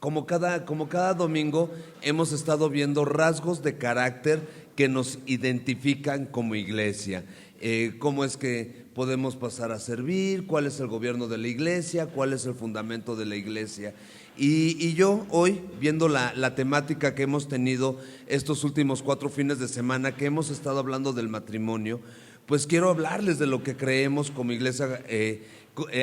como cada domingo hemos estado viendo rasgos de carácter que nos identifican como iglesia. Cómo es que podemos pasar a servir, cuál es el gobierno de la iglesia, cuál es el fundamento de la iglesia. Y yo hoy, viendo la temática que hemos tenido estos últimos 4 fines de semana, que hemos estado hablando del matrimonio, pues quiero hablarles de lo que creemos como iglesia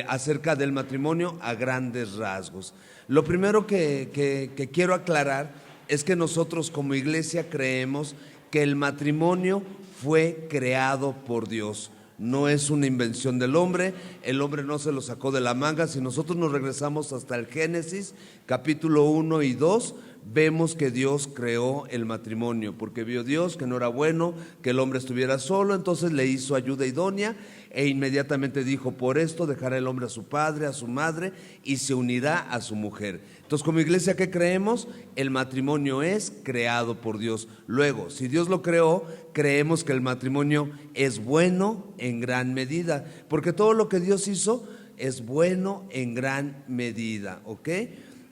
acerca del matrimonio a grandes rasgos. Lo primero que quiero aclarar es que nosotros como iglesia creemos que el matrimonio fue creado por Dios. No es una invención del hombre, el hombre no se lo sacó de la manga. Si nosotros nos regresamos hasta el Génesis, capítulo 1 y 2, vemos que Dios creó el matrimonio, porque vio Dios que no era bueno que el hombre estuviera solo, entonces le hizo ayuda idónea e inmediatamente dijo: por esto dejará el hombre a su padre, a su madre y se unirá a su mujer. Entonces, como iglesia, ¿qué creemos? El matrimonio es creado por Dios. Luego, si Dios lo creó, creemos que el matrimonio es bueno en gran medida, porque todo lo que Dios hizo es bueno en gran medida, ¿ok?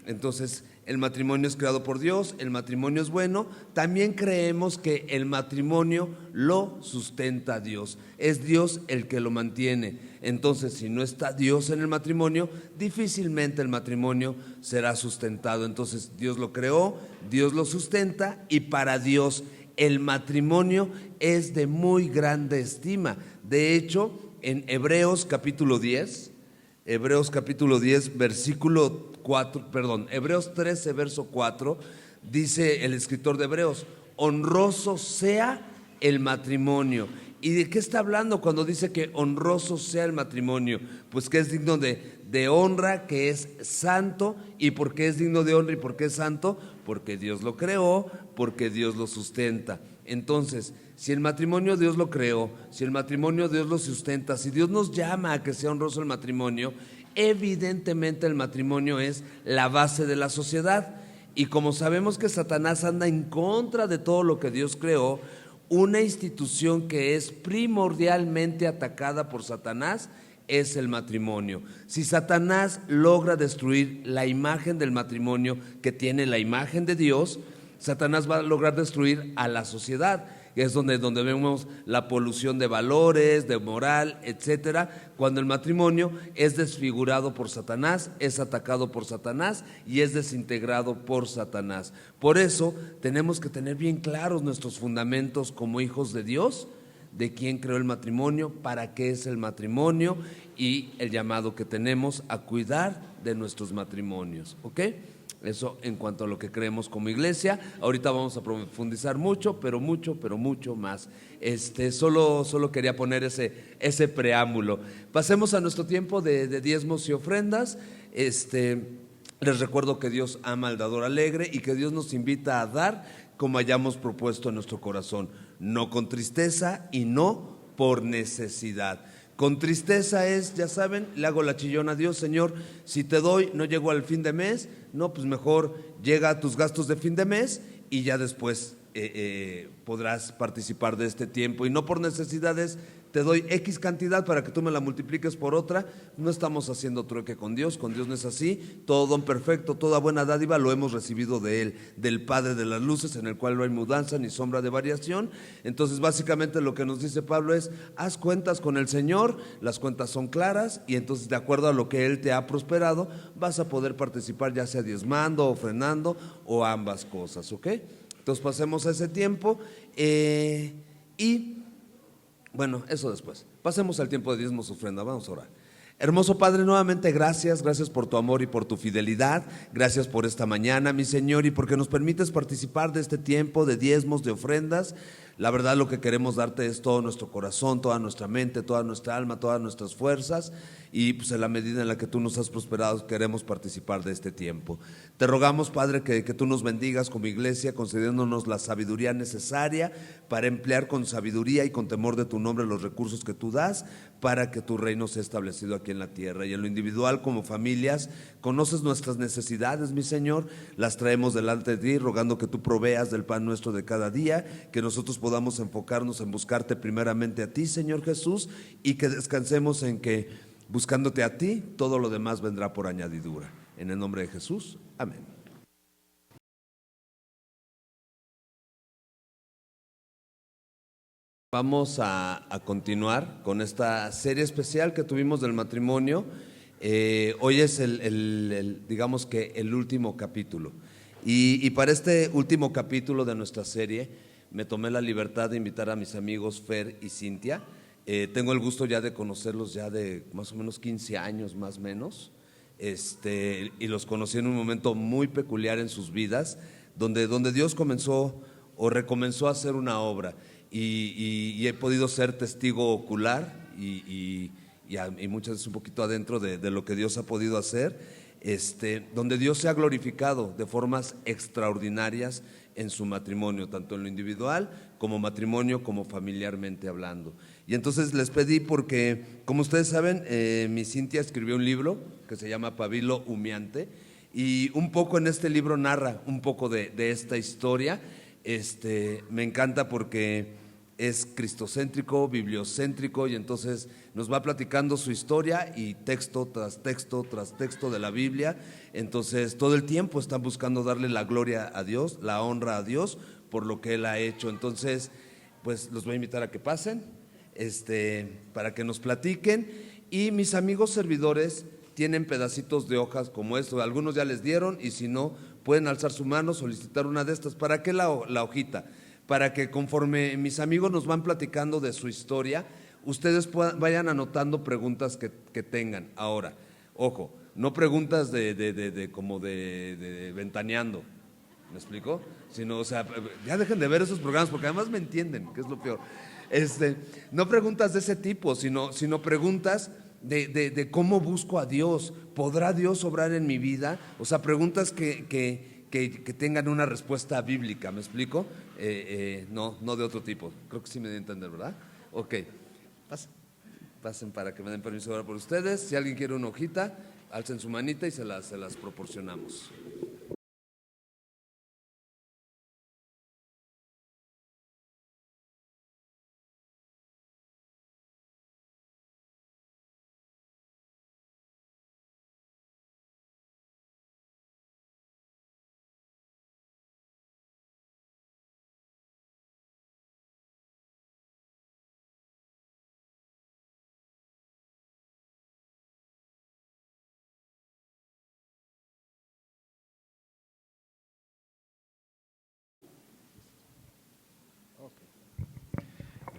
Entonces, el matrimonio es creado por Dios, el matrimonio es bueno. También creemos que el matrimonio lo sustenta Dios, es Dios el que lo mantiene. Entonces, si no está Dios en el matrimonio, difícilmente el matrimonio será sustentado. Entonces, Dios lo creó, Dios lo sustenta, y para Dios el matrimonio es de muy grande estima. De hecho, en Hebreos capítulo 10, versículo 4, Hebreos 13, verso 4, dice el escritor de Hebreos: honroso sea el matrimonio. ¿Y de qué está hablando cuando dice que honroso sea el matrimonio? Pues que es digno de honra, que es santo. ¿Y por qué es digno de honra y por qué es santo? Porque Dios lo creó, porque Dios lo sustenta. Entonces, si el matrimonio Dios lo creó, si el matrimonio Dios lo sustenta, si Dios nos llama a que sea honroso el matrimonio, evidentemente el matrimonio es la base de la sociedad. Y como sabemos que Satanás anda en contra de todo lo que Dios creó, una institución que es primordialmente atacada por Satanás es el matrimonio. Si Satanás logra destruir la imagen del matrimonio, que tiene la imagen de Dios, Satanás va a lograr destruir a la sociedad. Es donde vemos la polución de valores, de moral, etcétera. Cuando el matrimonio es desfigurado por Satanás, es atacado por Satanás y es desintegrado por Satanás. Por eso tenemos que tener bien claros nuestros fundamentos como hijos de Dios, de quién creó el matrimonio, para qué es el matrimonio y el llamado que tenemos a cuidar de nuestros matrimonios, ¿ok? Eso en cuanto a lo que creemos como iglesia. Ahorita vamos a profundizar mucho más. Solo quería poner ese preámbulo. Pasemos a nuestro tiempo de diezmos y ofrendas. Les recuerdo que Dios ama al dador alegre y que Dios nos invita a dar como hayamos propuesto en nuestro corazón, no con tristeza y no por necesidad. Con tristeza es, ya saben, le hago la chillona a Dios: Señor, si te doy, no llego al fin de mes. No, pues mejor llega a tus gastos de fin de mes y ya después podrás participar de este tiempo. Y no por necesidades, te doy X cantidad para que tú me la multipliques por otra. No estamos haciendo trueque con Dios no es así. Todo don perfecto, toda buena dádiva lo hemos recibido de Él, del Padre de las luces, en el cual no hay mudanza ni sombra de variación. Entonces, básicamente lo que nos dice Pablo es: haz cuentas con el Señor, las cuentas son claras, y entonces, de acuerdo a lo que Él te ha prosperado, vas a poder participar, ya sea diezmando, ofrendando o ambas cosas, ¿ok? Entonces, pasemos a ese tiempo y bueno, eso después. Pasemos al tiempo de diezmos, ofrenda. Vamos a orar. Hermoso Padre, nuevamente gracias por tu amor y por tu fidelidad. Gracias por esta mañana, mi Señor, y porque nos permites participar de este tiempo de diezmos, de ofrendas. La verdad, lo que queremos darte es todo nuestro corazón, toda nuestra mente, toda nuestra alma, todas nuestras fuerzas, y pues en la medida en la que tú nos has prosperado queremos participar de este tiempo. Te rogamos, Padre, que tú nos bendigas como iglesia, concediéndonos la sabiduría necesaria para emplear con sabiduría y con temor de tu nombre los recursos que tú das, para que tu reino sea establecido aquí en la tierra. Y en lo individual, como familias, conoces nuestras necesidades, mi Señor, las traemos delante de ti, rogando que tú proveas del pan nuestro de cada día, que nosotros podamos enfocarnos en buscarte primeramente a ti, Señor Jesús, y que descansemos en que, buscándote a ti, todo lo demás vendrá por añadidura. En el nombre de Jesús, amén. Vamos a continuar con esta serie especial que tuvimos del matrimonio. Hoy es digamos que el último capítulo. Y para este último capítulo de nuestra serie me tomé la libertad de invitar a mis amigos Fer y Cintia. Tengo el gusto ya de conocerlos ya de más o menos 15 años más o menos. Y los conocí en un momento muy peculiar en sus vidas, donde Dios comenzó o recomenzó a hacer una obra. Y he podido ser testigo ocular y muchas veces un poquito adentro de lo que Dios ha podido hacer, donde Dios se ha glorificado de formas extraordinarias en su matrimonio, tanto en lo individual como matrimonio, como familiarmente hablando. Y entonces les pedí porque, como ustedes saben, mi Cintia escribió un libro que se llama Pabilo Humeante, y un poco en este libro narra un poco de esta historia. Me encanta porque es cristocéntrico, bibliocéntrico, y entonces nos va platicando su historia y texto tras texto tras texto de la Biblia. Entonces todo el tiempo están buscando darle la gloria a Dios, la honra a Dios por lo que Él ha hecho. Entonces pues los voy a invitar a que pasen, para que nos platiquen, y mis amigos servidores tienen pedacitos de hojas como esto, algunos ya les dieron, y si no, pueden alzar su mano, solicitar una de estas. ¿Para qué la hojita? Para que conforme mis amigos nos van platicando de su historia, ustedes vayan anotando preguntas que tengan. Ahora, ojo, no preguntas como de ventaneando, ¿me explico? Sino, o sea, ya dejen de ver esos programas porque además me entienden, que es lo peor. No preguntas de ese tipo, sino preguntas de cómo busco a Dios. ¿Podrá Dios obrar en mi vida? O sea, preguntas que tengan una respuesta bíblica, ¿me explico? No de otro tipo. Creo que sí me di a entender, ¿verdad? Ok, pasen para que me den permiso ahora por ustedes. Si alguien quiere una hojita, alcen su manita y se las proporcionamos.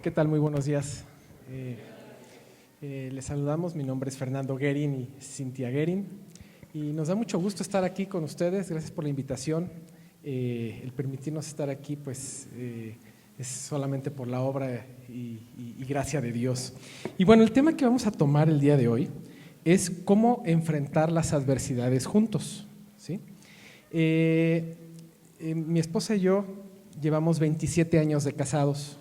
¿Qué tal? Muy buenos días. Les saludamos, mi nombre es Fernando Guerin y Cintia Guerin, y nos da mucho gusto estar aquí con ustedes. Gracias por la invitación. El permitirnos estar aquí pues es solamente por la obra y gracia de Dios. Y bueno, el tema que vamos a tomar el día de hoy es cómo enfrentar las adversidades juntos, ¿sí? Mi esposa y yo llevamos 27 años de casados.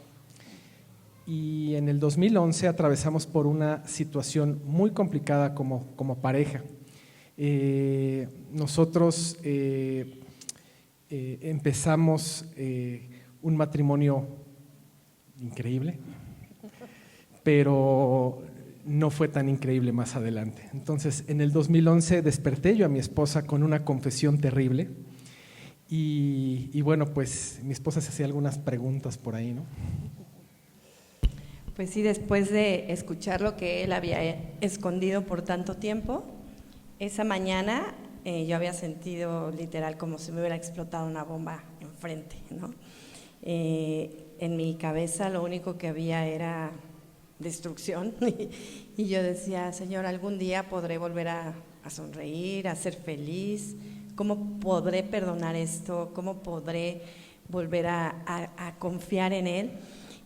Y en el 2011 atravesamos por una situación muy complicada como pareja. Nosotros empezamos un matrimonio increíble, pero no fue tan increíble más adelante. Entonces, en el 2011 desperté yo a mi esposa con una confesión terrible, y bueno, pues mi esposa se hacía algunas preguntas por ahí, ¿no? Pues sí, después de escuchar lo que él había escondido por tanto tiempo, esa mañana yo había sentido literal como si me hubiera explotado una bomba enfrente, ¿no? En mi cabeza lo único que había era destrucción y yo decía, Señor, algún día podré volver a sonreír, a ser feliz. ¿Cómo podré perdonar esto? ¿Cómo podré volver a confiar en Él?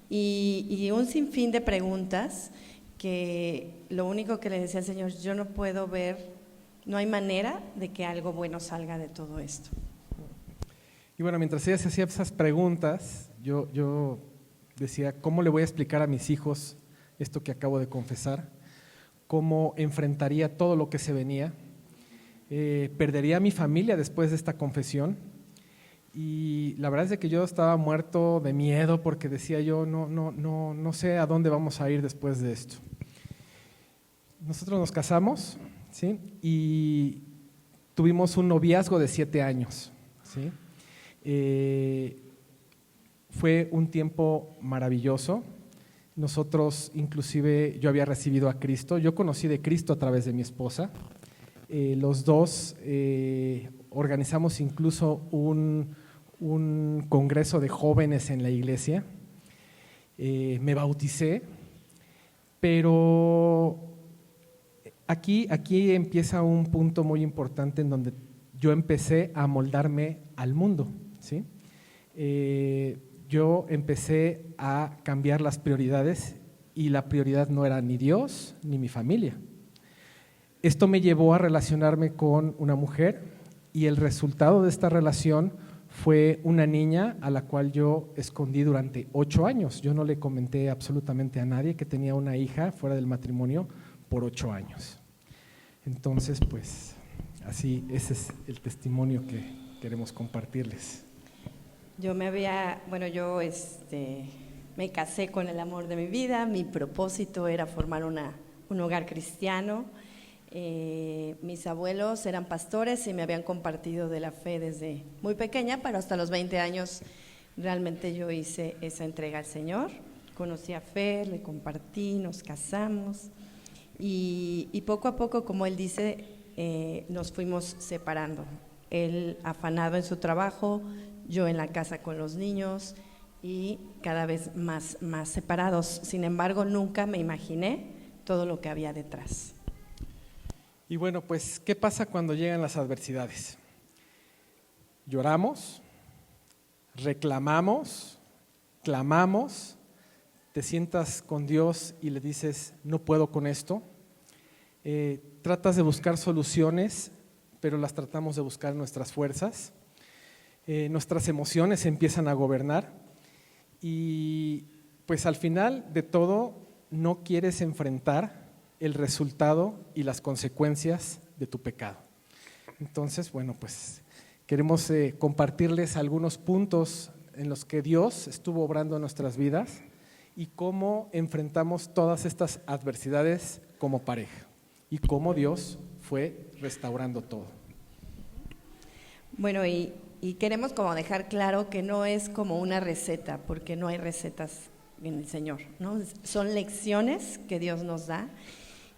Y un sinfín de preguntas que lo único que le decía al Señor, yo no puedo ver, no hay manera de que algo bueno salga de todo esto. Y bueno, mientras ella se hacía esas preguntas, yo decía, ¿cómo le voy a explicar a mis hijos esto que acabo de confesar? ¿Cómo enfrentaría todo lo que se venía? ¿Perdería a mi familia después de esta confesión? Y la verdad es de que yo estaba muerto de miedo porque decía yo, no sé a dónde vamos a ir después de esto. Nosotros nos casamos, ¿sí? Y tuvimos un noviazgo de 7 años, ¿sí? Fue un tiempo maravilloso. Nosotros, inclusive, yo había recibido a Cristo. Yo conocí de Cristo a través de mi esposa. Los dos organizamos incluso un congreso de jóvenes en la iglesia. Me bauticé, pero aquí empieza un punto muy importante en donde yo empecé a amoldarme al mundo, ¿sí? Yo empecé a cambiar las prioridades y la prioridad no era ni Dios ni mi familia. Esto me llevó a relacionarme con una mujer y el resultado de esta relación fue una niña a la cual yo escondí durante 8 años. Yo no le comenté absolutamente a nadie que tenía una hija fuera del matrimonio por 8 años. Entonces, pues, así, ese es el testimonio que queremos compartirles. Yo me casé con el amor de mi vida. Mi propósito era formar un hogar cristiano. Mis abuelos eran pastores y me habían compartido de la fe desde muy pequeña, pero hasta los 20 años realmente yo hice esa entrega al Señor. Conocí a Fer, le compartí, nos casamos y poco a poco, como él dice, nos fuimos separando. Él afanado en su trabajo, yo en la casa con los niños y cada vez más separados. Sin embargo, nunca me imaginé todo lo que había detrás. Y bueno, pues, ¿qué pasa cuando llegan las adversidades? Lloramos, reclamamos, clamamos, te sientas con Dios y le dices, no puedo con esto. Tratas de buscar soluciones, pero las tratamos de buscar en nuestras fuerzas. Nuestras emociones empiezan a gobernar y pues al final de todo no quieres enfrentar el resultado y las consecuencias de tu pecado. Entonces, bueno, pues queremos compartirles algunos puntos en los que Dios estuvo obrando en nuestras vidas y cómo enfrentamos todas estas adversidades como pareja y cómo Dios fue restaurando todo. Bueno, y queremos como dejar claro que no es como una receta, porque no hay recetas en el Señor, ¿no? Son lecciones que Dios nos da.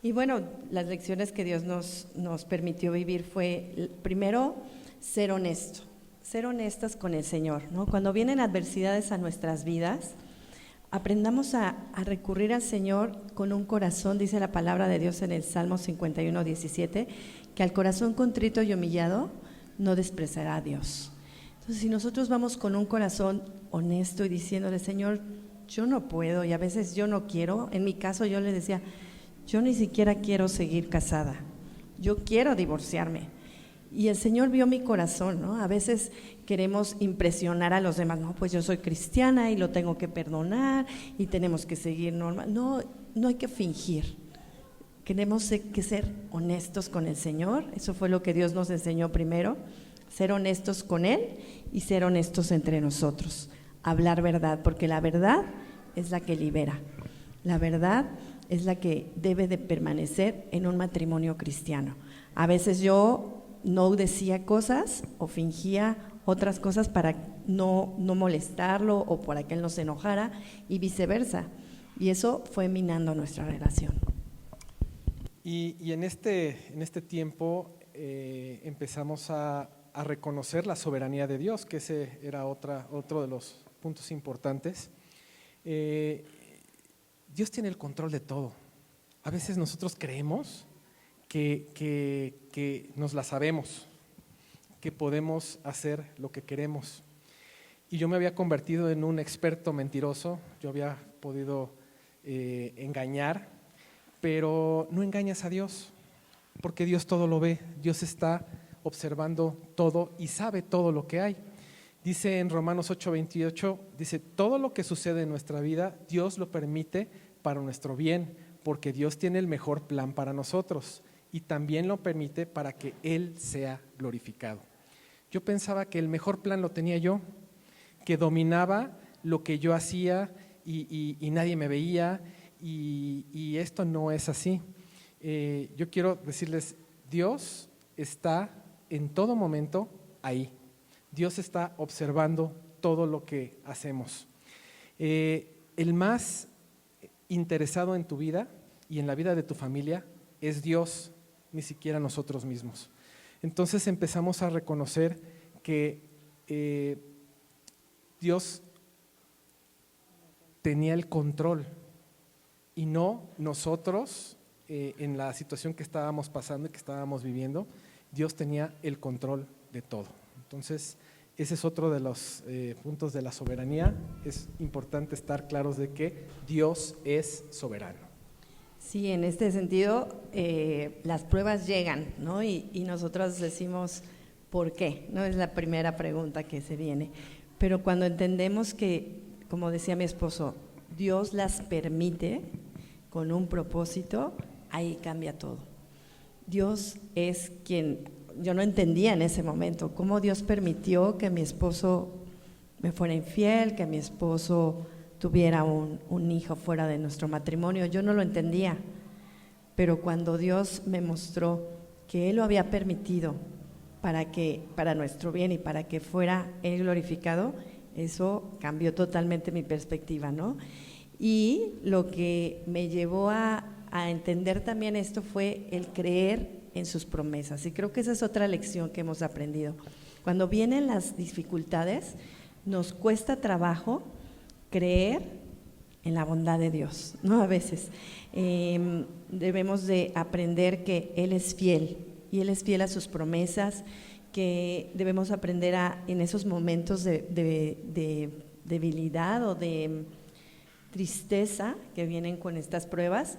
Y bueno, las lecciones que Dios nos permitió vivir fue, primero, ser honestas con el Señor, ¿no? Cuando vienen adversidades a nuestras vidas, aprendamos a recurrir al Señor con un corazón, dice la palabra de Dios en el Salmo 51:17, que al corazón contrito y humillado no despreciará a Dios. Entonces, si nosotros vamos con un corazón honesto y diciéndole, Señor, yo no puedo y a veces yo no quiero, en mi caso yo le decía, yo ni siquiera quiero seguir casada, yo quiero divorciarme. Y el Señor vio mi corazón, ¿no? A veces queremos impresionar a los demás, no, pues yo soy cristiana y lo tengo que perdonar y tenemos que seguir normal. No hay que fingir. Tenemos que ser honestos con el Señor. Eso fue lo que Dios nos enseñó primero, ser honestos con Él y ser honestos entre nosotros. Hablar verdad, porque la verdad es la que libera. La verdad es la que debe de permanecer en un matrimonio cristiano. A veces yo no decía cosas o fingía otras cosas para no molestarlo o para que él no se enojara y viceversa. Y eso fue minando nuestra relación. Y en este tiempo empezamos a reconocer la soberanía de Dios, que ese era otro de los puntos importantes. Dios tiene el control de todo. A veces nosotros creemos que nos la sabemos, que podemos hacer lo que queremos. Y yo me había convertido en un experto mentiroso, yo había podido engañar, pero no engañas a Dios, porque Dios todo lo ve, Dios está observando todo y sabe todo lo que hay. Dice en Romanos 8:28, dice, todo lo que sucede en nuestra vida, Dios lo permite para nuestro bien, porque Dios tiene el mejor plan para nosotros y también lo permite para que Él sea glorificado. Yo pensaba que el mejor plan lo tenía yo, que dominaba lo que yo hacía y nadie me veía y esto no es así. Yo quiero decirles, Dios está en todo momento ahí. Dios está observando todo lo que hacemos. El más interesado en tu vida y en la vida de tu familia es Dios, ni siquiera nosotros mismos. Entonces empezamos a reconocer que Dios tenía el control y no nosotros en la situación que estábamos pasando y que estábamos viviendo. Dios tenía el control de todo. Entonces, ese es otro de los puntos de la soberanía. Es importante estar claros de que Dios es soberano. Sí, en este sentido, las pruebas llegan, ¿no? Y nosotros decimos, ¿por qué? ¿No? Es la primera pregunta que se viene. Pero cuando entendemos que, como decía mi esposo, Dios las permite con un propósito, ahí cambia todo. Dios es quien, yo no entendía en ese momento, cómo Dios permitió que mi esposo me fuera infiel, que mi esposo tuviera un hijo fuera de nuestro matrimonio. Yo no lo entendía, pero cuando Dios me mostró que Él lo había permitido para nuestro bien y para que fuera Él glorificado, eso cambió totalmente mi perspectiva, ¿no? Y lo que me llevó a entender también esto fue el creer en sus promesas, y creo que esa es otra lección que hemos aprendido. Cuando vienen las dificultades, nos cuesta trabajo creer en la bondad de Dios, ¿no? A veces debemos de aprender que Él es fiel, y Él es fiel a sus promesas, que debemos aprender en esos momentos de debilidad o de tristeza que vienen con estas pruebas,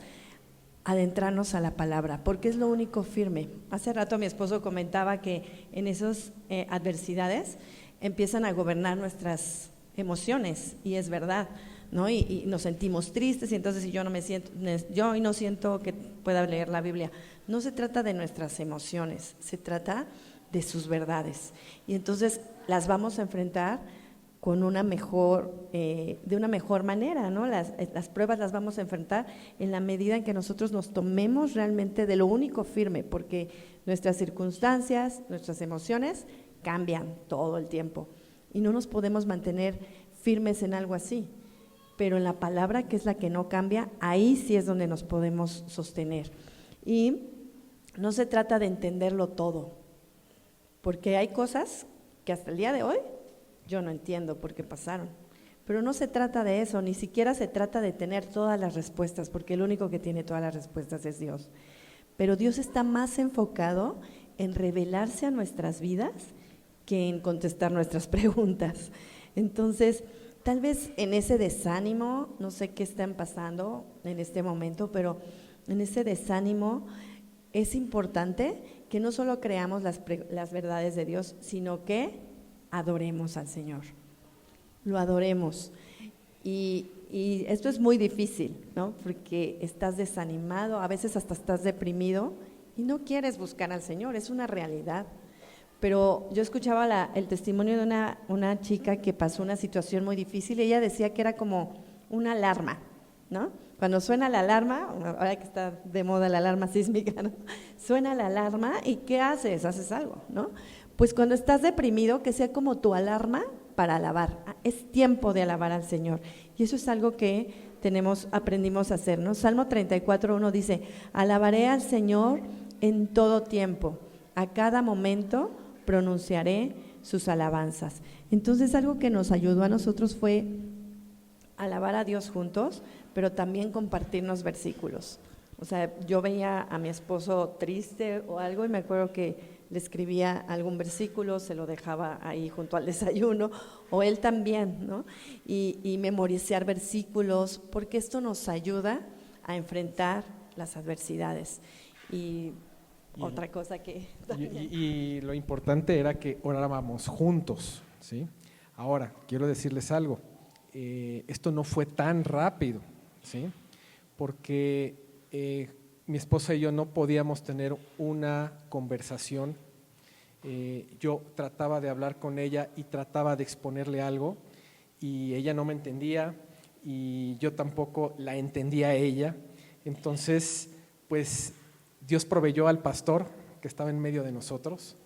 adentrarnos a la palabra, porque es lo único firme. Hace rato mi esposo comentaba que en esas adversidades empiezan a gobernar nuestras emociones, y es verdad, ¿no? Y nos sentimos tristes, y entonces si yo hoy no siento que pueda leer la Biblia. No se trata de nuestras emociones, se trata de sus verdades, y entonces las vamos a enfrentar con de una mejor manera, ¿no? Las pruebas las vamos a enfrentar en la medida en que nosotros nos tomemos realmente de lo único firme, porque nuestras circunstancias, nuestras emociones cambian todo el tiempo y no nos podemos mantener firmes en algo así, pero en la palabra, que es la que no cambia, ahí sí es donde nos podemos sostener. Y no se trata de entenderlo todo, porque hay cosas que hasta el día de hoy yo no entiendo por qué pasaron, pero no se trata de eso, ni siquiera se trata de tener todas las respuestas, porque el único que tiene todas las respuestas es Dios. Pero Dios está más enfocado en revelarse a nuestras vidas que en contestar nuestras preguntas. Entonces, tal vez en ese desánimo, no sé qué están pasando en este momento, pero en ese desánimo es importante que no solo creamos las verdades de Dios, sino que adoremos al Señor, lo adoremos. Y esto es muy difícil, ¿no? Porque estás desanimado, a veces hasta estás deprimido y no quieres buscar al Señor, es una realidad. Pero yo escuchaba el testimonio de una chica que pasó una situación muy difícil, y ella decía que era como una alarma, ¿no? Cuando suena la alarma, ahora que está de moda la alarma sísmica, ¿no? Suena la alarma y ¿qué haces? Haces algo, ¿no? Pues cuando estás deprimido, que sea como tu alarma para alabar. Es tiempo de alabar al Señor, y eso es algo que aprendimos a hacer, ¿no? Salmo 34:1 dice: alabaré al Señor en todo tiempo, a cada momento pronunciaré sus alabanzas. Entonces, algo que nos ayudó a nosotros fue alabar a Dios juntos, pero también compartirnos versículos. O sea, yo veía a mi esposo triste o algo y me acuerdo que le escribía algún versículo, se lo dejaba ahí junto al desayuno, o él también, ¿no? Y memorizar versículos, porque esto nos ayuda a enfrentar las adversidades. Y otra cosa que y lo importante era que orábamos juntos, ¿sí? Ahora, quiero decirles algo, esto no fue tan rápido, ¿sí? Porque mi esposa y yo no podíamos tener una conversación. Yo trataba de hablar con ella y trataba de exponerle algo, y ella no me entendía y yo tampoco la entendía a ella. Entonces, pues Dios proveyó al pastor que estaba en medio de nosotros,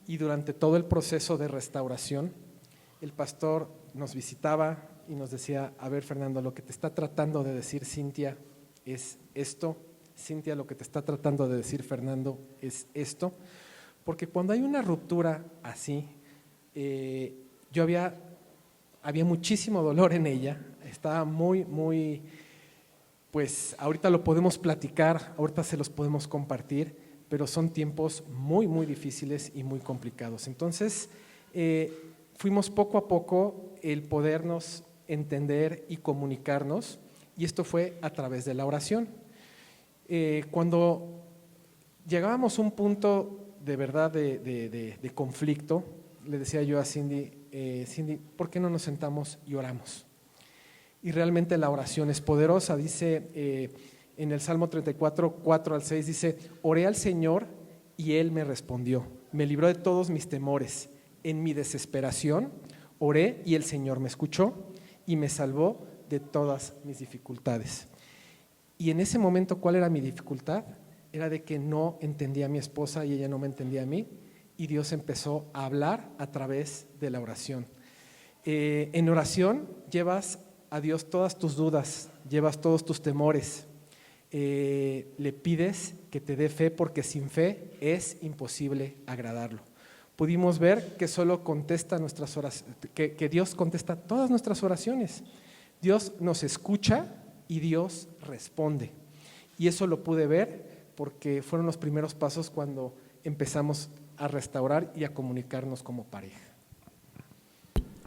y durante todo el proceso de restauración, el pastor nos visitaba, y nos decía, a ver Fernando, lo que te está tratando de decir Cintia es esto, Cintia, lo que te está tratando de decir Fernando es esto, porque cuando hay una ruptura así, había muchísimo dolor en ella, estaba muy, pues ahorita lo podemos platicar, ahorita se los podemos compartir, pero son tiempos muy difíciles y muy complicados. Entonces, fuimos poco a poco el podernos entender y comunicarnos, y esto fue a través de la oración. Cuando llegábamos a un punto de verdad de conflicto, le decía yo a Cindy, Cindy, ¿por qué no nos sentamos y oramos? Y realmente la oración es poderosa. Dice en el Salmo 34, 4 al 6, dice, oré al Señor y Él me respondió, me libró de todos mis temores. En mi desesperación oré y el Señor me escuchó y me salvó de todas mis dificultades. Y en ese momento, ¿cuál era mi dificultad? Era de que no entendía a mi esposa y ella no me entendía a mí, y Dios empezó a hablar a través de la oración. En oración llevas a Dios todas tus dudas, llevas todos tus temores, le pides que te dé fe, porque sin fe es imposible agradarlo. Pudimos ver que solo contesta nuestras oraciones, que Dios contesta todas nuestras oraciones. Dios nos escucha y Dios responde. Y eso lo pude ver porque fueron los primeros pasos cuando empezamos a restaurar y a comunicarnos como pareja.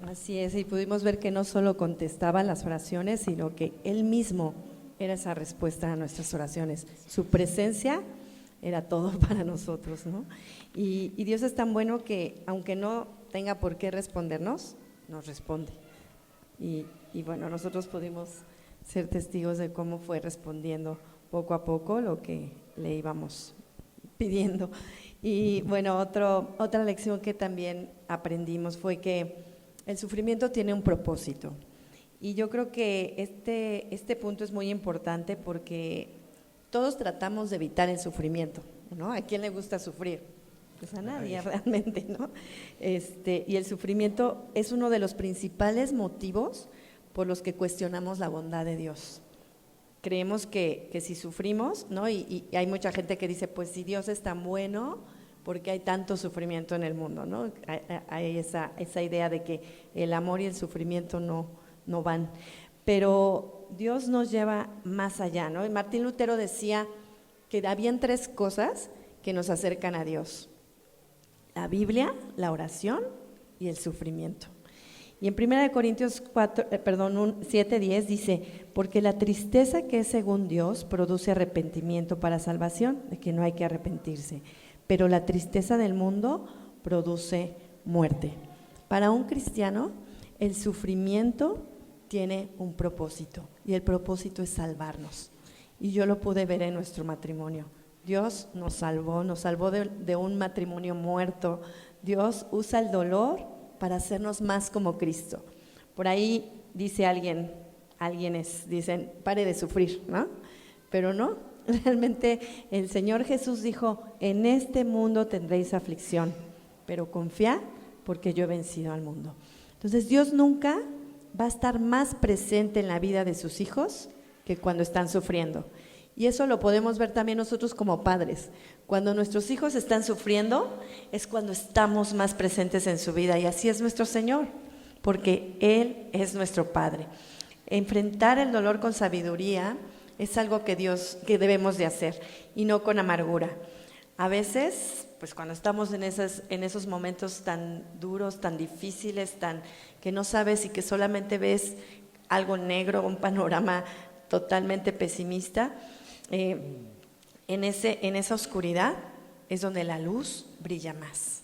Así es, y pudimos ver que no solo contestaba las oraciones, sino que Él mismo era esa respuesta a nuestras oraciones. Su presencia era todo para nosotros, ¿no? Y Dios es tan bueno que aunque no tenga por qué respondernos, nos responde. Y bueno, nosotros pudimos ser testigos de cómo fue respondiendo poco a poco lo que le íbamos pidiendo. Y bueno, otra lección que también aprendimos fue que el sufrimiento tiene un propósito. Y yo creo que este punto es muy importante porque todos tratamos de evitar el sufrimiento, ¿no? ¿A quién le gusta sufrir? Pues a nadie realmente, ¿no? Y el sufrimiento es uno de los principales motivos por los que cuestionamos la bondad de Dios. Creemos que si sufrimos, ¿no? Y hay mucha gente que dice, pues si Dios es tan bueno, ¿por qué hay tanto sufrimiento en el mundo, ¿no? Hay esa idea de que el amor y el sufrimiento no van. Pero Dios nos lleva más allá, ¿no? Y Martín Lutero decía que habían 3 cosas que nos acercan a Dios: la Biblia, la oración y el sufrimiento. Y en 1 Corintios 7:10 dice, porque la tristeza que es según Dios produce arrepentimiento para salvación, de que no hay que arrepentirse, pero la tristeza del mundo produce muerte. Para un cristiano, el sufrimiento tiene un propósito, y el propósito es salvarnos. Y yo lo pude ver en nuestro matrimonio. Dios nos salvó de un matrimonio muerto. Dios usa el dolor para hacernos más como Cristo. Por ahí dice dicen, pare de sufrir, ¿no? Pero no, realmente el Señor Jesús dijo, en este mundo tendréis aflicción, pero confiad porque yo he vencido al mundo. Entonces Dios nunca va a estar más presente en la vida de sus hijos que cuando están sufriendo. Y eso lo podemos ver también nosotros como padres. Cuando nuestros hijos están sufriendo, es cuando estamos más presentes en su vida. Y así es nuestro Señor, porque Él es nuestro Padre. Enfrentar el dolor con sabiduría es algo que debemos de hacer, y no con amargura. A veces, pues cuando estamos en esos momentos tan duros, tan difíciles, que no sabes y que solamente ves algo negro, un panorama totalmente pesimista, en esa oscuridad es donde la luz brilla más.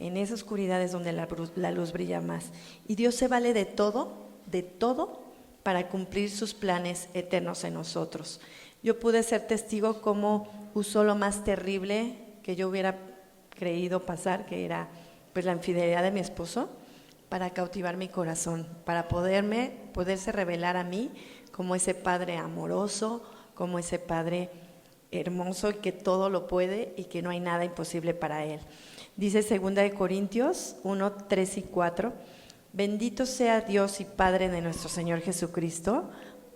En esa oscuridad es donde la luz brilla más. Y Dios se vale de todo para cumplir sus planes eternos en nosotros. Yo pude ser testigo cómo usó lo más terrible que yo hubiera creído pasar, que era pues la infidelidad de mi esposo, para cautivar mi corazón, para poderse revelar a mí como ese Padre amoroso, como ese Padre hermoso y que todo lo puede y que no hay nada imposible para Él. Dice 2 Corintios 1, 3 y 4, Bendito sea Dios y Padre de nuestro Señor Jesucristo,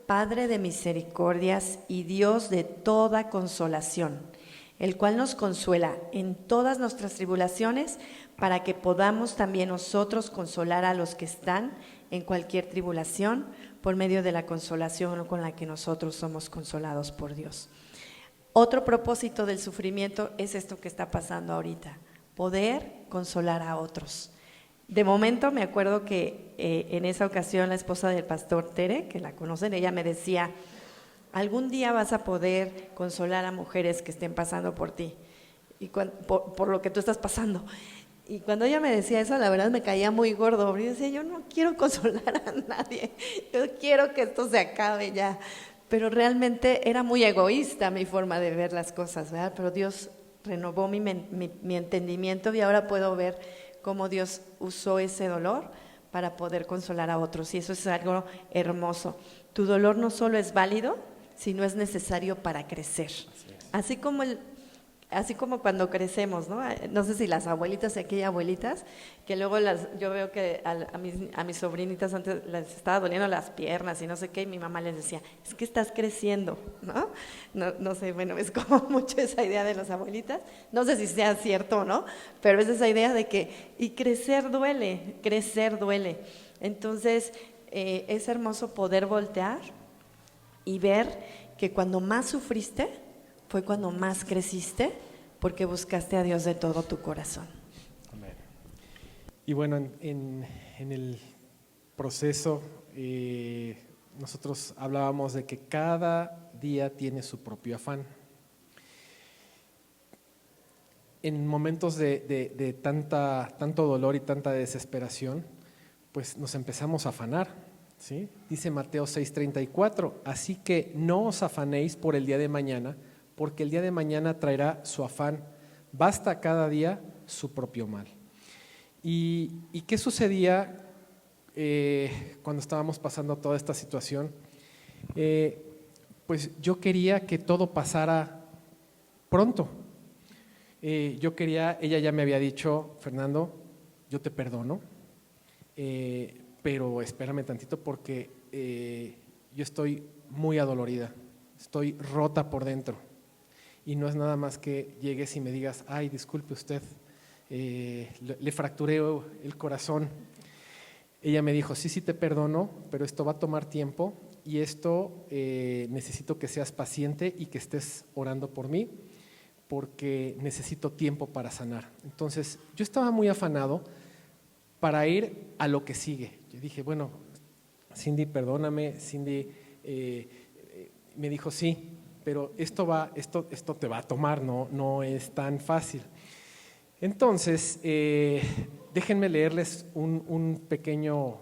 Padre de misericordias y Dios de toda consolación, el cual nos consuela en todas nuestras tribulaciones, para que podamos también nosotros consolar a los que están en cualquier tribulación, por medio de la consolación con la que nosotros somos consolados por Dios. Otro propósito del sufrimiento es esto que está pasando ahorita, poder consolar a otros. De momento me acuerdo que en esa ocasión la esposa del pastor Tere, que la conocen, ella me decía: algún día vas a poder consolar a mujeres que estén pasando por ti, y por lo que tú estás pasando. Y cuando ella me decía eso, la verdad me caía muy gordo, porque yo decía, yo no quiero consolar a nadie, yo quiero que esto se acabe ya. Pero realmente era muy egoísta mi forma de ver las cosas, ¿verdad? Pero Dios renovó mi entendimiento, y ahora puedo ver cómo Dios usó ese dolor para poder consolar a otros, y eso es algo hermoso. Tu dolor no solo es válido, sino es necesario para crecer. Así como cuando crecemos, ¿no? No sé si las abuelitas, aquí hay abuelitas, que luego yo veo que a mis sobrinitas antes les estaba doliendo las piernas y no sé qué, y mi mamá les decía, es que estás creciendo, ¿no? No sé, bueno, es como mucho esa idea de las abuelitas, no sé si sea cierto o no, pero es esa idea de que, y crecer duele. Entonces, es hermoso poder voltear y ver que cuando más sufriste fue cuando más creciste, porque buscaste a Dios de todo tu corazón. Amén. Y bueno, en el proceso nosotros hablábamos de que cada día tiene su propio afán. En momentos de tanto dolor y tanta desesperación, pues nos empezamos a afanar, ¿sí? Dice Mateo 6:34, así que no os afanéis por el día de mañana, porque el día de mañana traerá su afán, basta cada día su propio mal. ¿Y qué sucedía cuando estábamos pasando toda esta situación? Pues yo quería que todo pasara pronto. Ella ya me había dicho, Fernando, yo te perdono, pero espérame tantito porque yo estoy muy adolorida, estoy rota por dentro. Y no es nada más que llegues y me digas, ay, disculpe usted, le fracturé el corazón. Ella me dijo, sí te perdono, pero esto va a tomar tiempo y esto necesito que seas paciente y que estés orando por mí, porque necesito tiempo para sanar. Entonces, yo estaba muy afanado para ir a lo que sigue. Yo dije, bueno, Cindy, perdóname. Cindy me dijo, sí, pero esto te va a tomar, no es tan fácil. Entonces, déjenme leerles un pequeño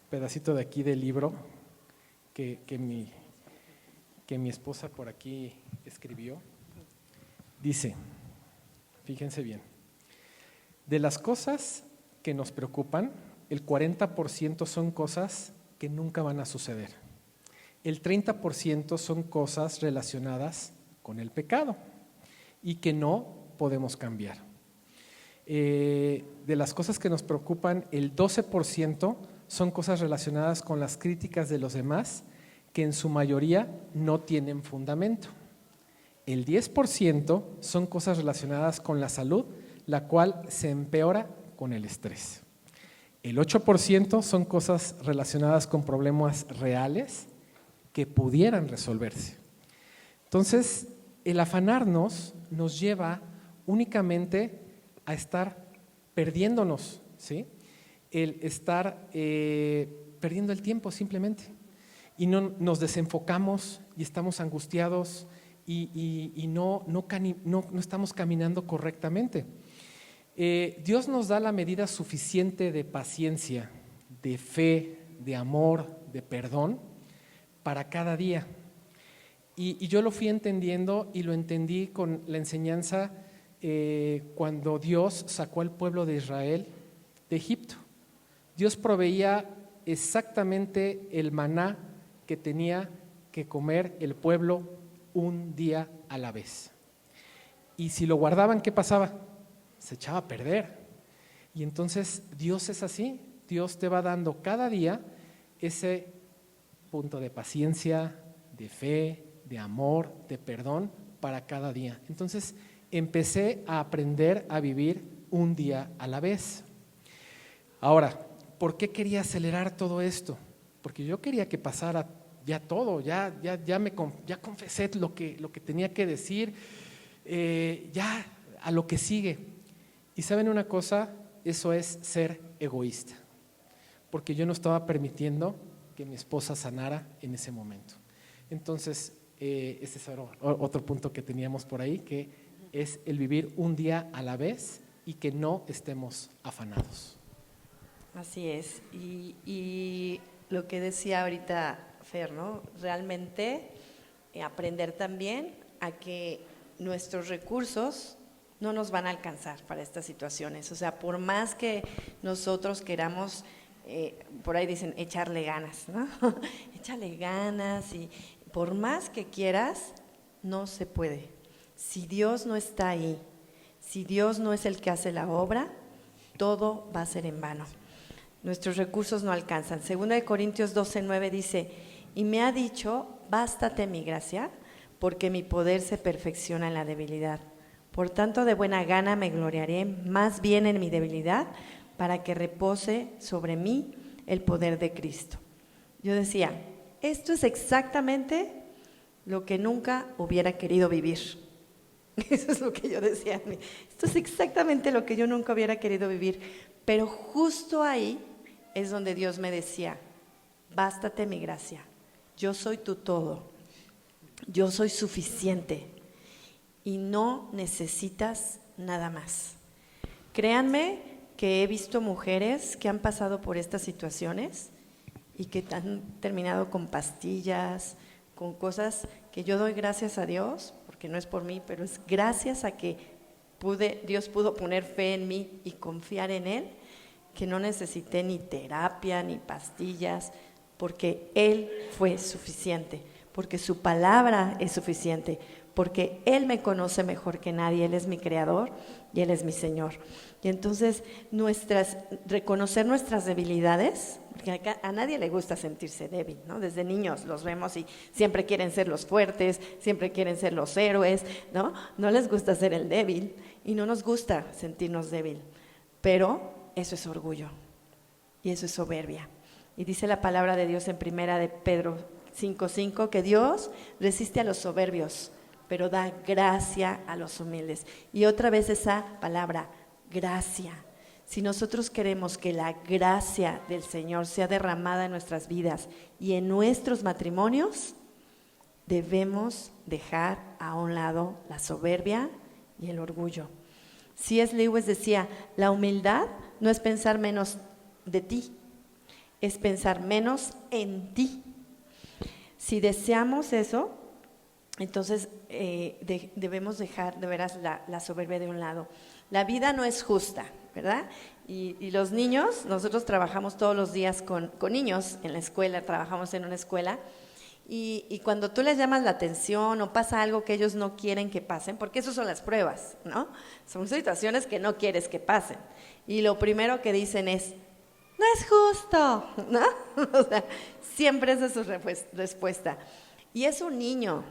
pedacito de aquí del libro que mi esposa por aquí escribió. Dice, fíjense bien, de las cosas que nos preocupan, el 40% son cosas que nunca van a suceder. El 30% son cosas relacionadas con el pecado y que no podemos cambiar. De las cosas que nos preocupan, el 12% son cosas relacionadas con las críticas de los demás, que en su mayoría no tienen fundamento. El 10% son cosas relacionadas con la salud, la cual se empeora con el estrés. El 8% son cosas relacionadas con problemas reales que pudieran resolverse. Entonces, el afanarnos nos lleva únicamente a estar perdiéndonos, ¿sí? El estar perdiendo el tiempo simplemente. Y no nos desenfocamos y estamos angustiados y no estamos caminando correctamente. Dios nos da la medida suficiente de paciencia, de fe, de amor, de perdón para cada día. Y yo lo fui entendiendo y lo entendí con la enseñanza cuando Dios sacó al pueblo de Israel de Egipto. Dios proveía exactamente el maná que tenía que comer el pueblo un día a la vez. Y si lo guardaban, ¿qué pasaba? Se echaba a perder. Y entonces Dios es así. Dios te va dando cada día ese punto de paciencia, de fe, de amor, de perdón para cada día. Entonces empecé a aprender a vivir un día a la vez. Ahora, ¿por qué quería acelerar todo esto? Porque yo quería que pasara ya todo, ya confesé lo que tenía que decir, ya a lo que sigue. Y ¿saben una cosa? Eso es ser egoísta, porque yo no estaba permitiendo que mi esposa sanara en ese momento. Entonces, ese es otro punto que teníamos por ahí, que es el vivir un día a la vez y que no estemos afanados. Así es. Y lo que decía ahorita Fer, ¿no? Realmente aprender también a que nuestros recursos no nos van a alcanzar para estas situaciones. O sea, por más que nosotros queramos, por ahí dicen, echarle ganas, ¿no? Échale ganas, y por más que quieras, no se puede. Si Dios no está ahí, si Dios no es el que hace la obra, todo va a ser en vano. Nuestros recursos no alcanzan. 2 Corintios 12:9 dice, y me ha dicho, bástate mi gracia, porque mi poder se perfecciona en la debilidad. Por tanto, de buena gana me gloriaré más bien en mi debilidad, para que repose sobre mí el poder de Cristo. Yo decía, esto es exactamente lo que nunca hubiera querido vivir. Eso es lo que yo decía. Esto es exactamente lo que yo nunca hubiera querido vivir. Pero justo ahí es donde Dios me decía, bástate mi gracia, yo soy tu todo, yo soy suficiente y no necesitas nada más. Créanme que he visto mujeres que han pasado por estas situaciones y que han terminado con pastillas, con cosas que yo doy gracias a Dios, porque no es por mí, pero es gracias a que Dios pudo poner fe en mí y confiar en Él, que no necesité ni terapia ni pastillas, porque Él fue suficiente, porque su palabra es suficiente, porque Él me conoce mejor que nadie, Él es mi creador y Él es mi Señor. Y entonces reconocer nuestras debilidades, porque a nadie le gusta sentirse débil, ¿no? Desde niños los vemos y siempre quieren ser los fuertes, siempre quieren ser los héroes, ¿no? No les gusta ser el débil y no nos gusta sentirnos débil, pero eso es orgullo y eso es soberbia. Y dice la palabra de Dios en 1 de Pedro 5:5 que Dios resiste a los soberbios, pero da gracia a los humildes. Y otra vez esa palabra, gracia. Si nosotros queremos que la gracia del Señor sea derramada en nuestras vidas y en nuestros matrimonios, debemos dejar a un lado la soberbia y el orgullo. C.S. Lewis decía, la humildad no es pensar menos de ti, es pensar menos en ti. Si deseamos eso, entonces debemos dejar de veras la soberbia de un lado. La vida no es justa, ¿verdad? Y los niños, nosotros trabajamos todos los días con niños en la escuela, trabajamos en una escuela, y cuando tú les llamas la atención o pasa algo que ellos no quieren que pasen, porque eso son las pruebas, ¿no? Son situaciones que no quieres que pasen. Y lo primero que dicen es, no es justo, ¿no? O sea, siempre esa es su respuesta. Y es un niño,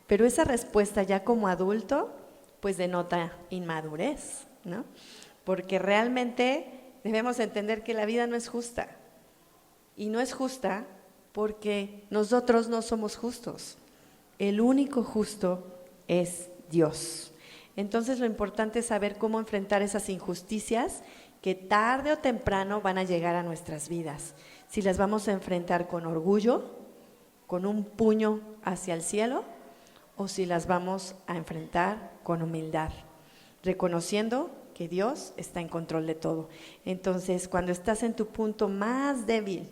pero esa respuesta ya como adulto, pues denota inmadurez, ¿no? Porque realmente debemos entender que la vida no es justa. Y no es justa porque nosotros no somos justos. El único justo es Dios. Entonces lo importante es saber cómo enfrentar esas injusticias que tarde o temprano van a llegar a nuestras vidas. Si las vamos a enfrentar con orgullo, con un puño hacia el cielo, o si las vamos a enfrentar con humildad, reconociendo que Dios está en control de todo. Entonces, cuando estás en tu punto más débil,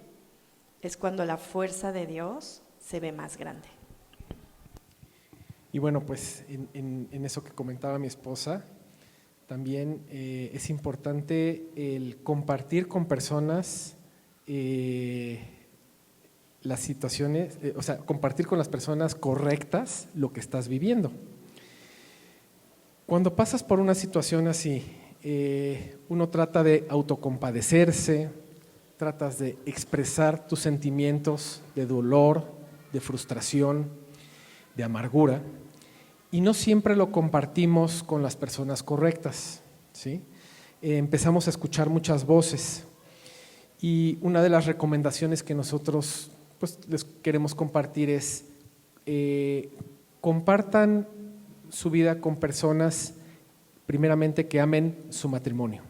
es cuando la fuerza de Dios se ve más grande. Y bueno, pues en eso que comentaba mi esposa, también es importante el compartir con personas las situaciones, o sea, compartir con las personas correctas lo que estás viviendo. Cuando pasas por una situación así, uno trata de autocompadecerse, tratas de expresar tus sentimientos de dolor, de frustración, de amargura, y no siempre lo compartimos con las personas correctas, ¿sí? Empezamos a escuchar muchas voces, y una de las recomendaciones que nosotros pues, les queremos compartir es compartan su vida con personas, primeramente, que amen su matrimonio,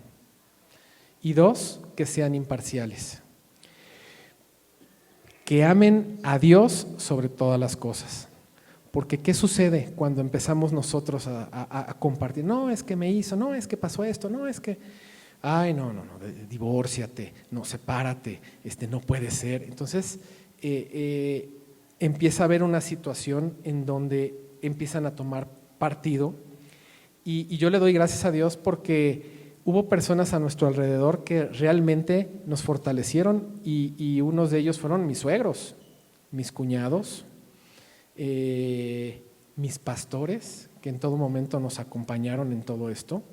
y dos, que sean imparciales, que amen a Dios sobre todas las cosas. Porque ¿qué sucede cuando empezamos nosotros a compartir? No, es que me hizo, no, es que pasó esto, no, es que, ay, no, divórciate, no, sepárate, no puede ser. Entonces, empieza a haber una situación en donde empiezan a tomar partido, y yo le doy gracias a Dios porque hubo personas a nuestro alrededor que realmente nos fortalecieron, y unos de ellos fueron mis suegros, mis cuñados, mis pastores, que en todo momento nos acompañaron en todo esto.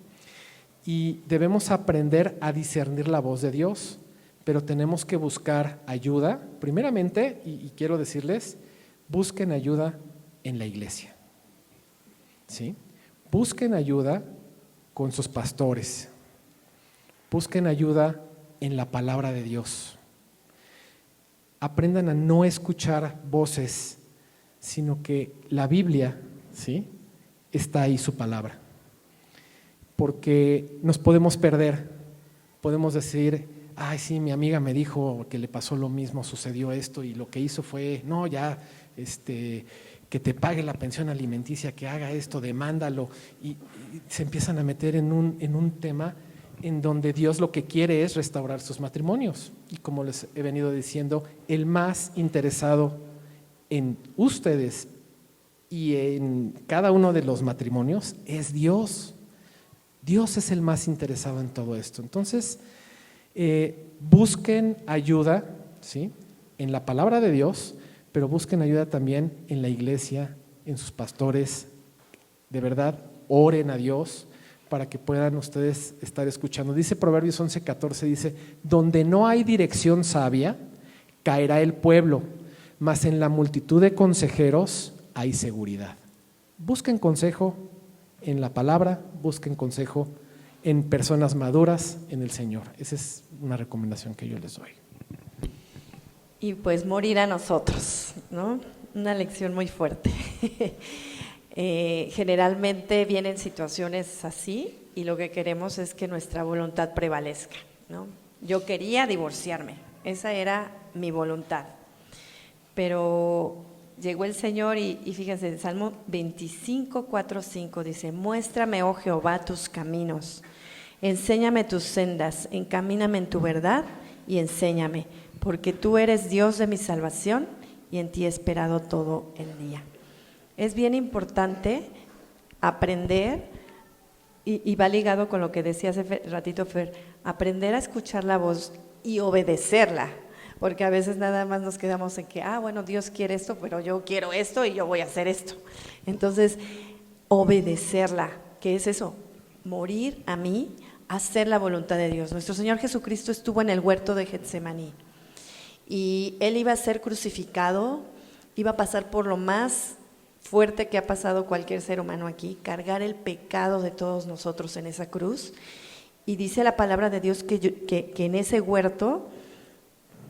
Y debemos aprender a discernir la voz de Dios, pero tenemos que buscar ayuda, primeramente, y quiero decirles, busquen ayuda en la iglesia, ¿sí? Busquen ayuda con sus pastores, busquen ayuda en la palabra de Dios, aprendan a no escuchar voces, sino que la Biblia, ¿sí?, está ahí, su palabra. Porque nos podemos perder, podemos decir, ay, sí, mi amiga me dijo que le pasó lo mismo, sucedió esto, y lo que hizo fue, no, ya, que te pague la pensión alimenticia, que haga esto, demándalo, y se empiezan a meter en un tema en donde Dios lo que quiere es restaurar sus matrimonios. Y como les he venido diciendo, el más interesado en ustedes y en cada uno de los matrimonios es Dios. Dios es el más interesado en todo esto. Entonces, busquen ayuda, ¿sí?, en la palabra de Dios, pero busquen ayuda también en la iglesia, en sus pastores. De verdad, oren a Dios para que puedan ustedes estar escuchando. Dice Proverbios 11:14, dice, donde no hay dirección sabia, caerá el pueblo, mas en la multitud de consejeros hay seguridad. Busquen consejo en la palabra, busquen consejo en personas maduras en el Señor. Esa es una recomendación que yo les doy. Y pues morir a nosotros, ¿no? Una lección muy fuerte. Generalmente vienen situaciones así y lo que queremos es que nuestra voluntad prevalezca, ¿no? Yo quería divorciarme, esa era mi voluntad, pero llegó el Señor y fíjense, en Salmo 25, 4, 5 dice, muéstrame, oh Jehová, tus caminos, enséñame tus sendas, encamíname en tu verdad y enséñame, porque tú eres Dios de mi salvación y en ti he esperado todo el día. Es bien importante aprender, y va ligado con lo que decía hace ratito Fer, aprender a escuchar la voz y obedecerla, porque a veces nada más nos quedamos en que, bueno, Dios quiere esto, pero yo quiero esto y yo voy a hacer esto. Entonces, obedecerla, ¿qué es eso? Morir a mí, hacer la voluntad de Dios. Nuestro Señor Jesucristo estuvo en el huerto de Getsemaní y Él iba a ser crucificado, iba a pasar por lo más fuerte que ha pasado cualquier ser humano aquí, cargar el pecado de todos nosotros en esa cruz. Y dice la palabra de Dios que en ese huerto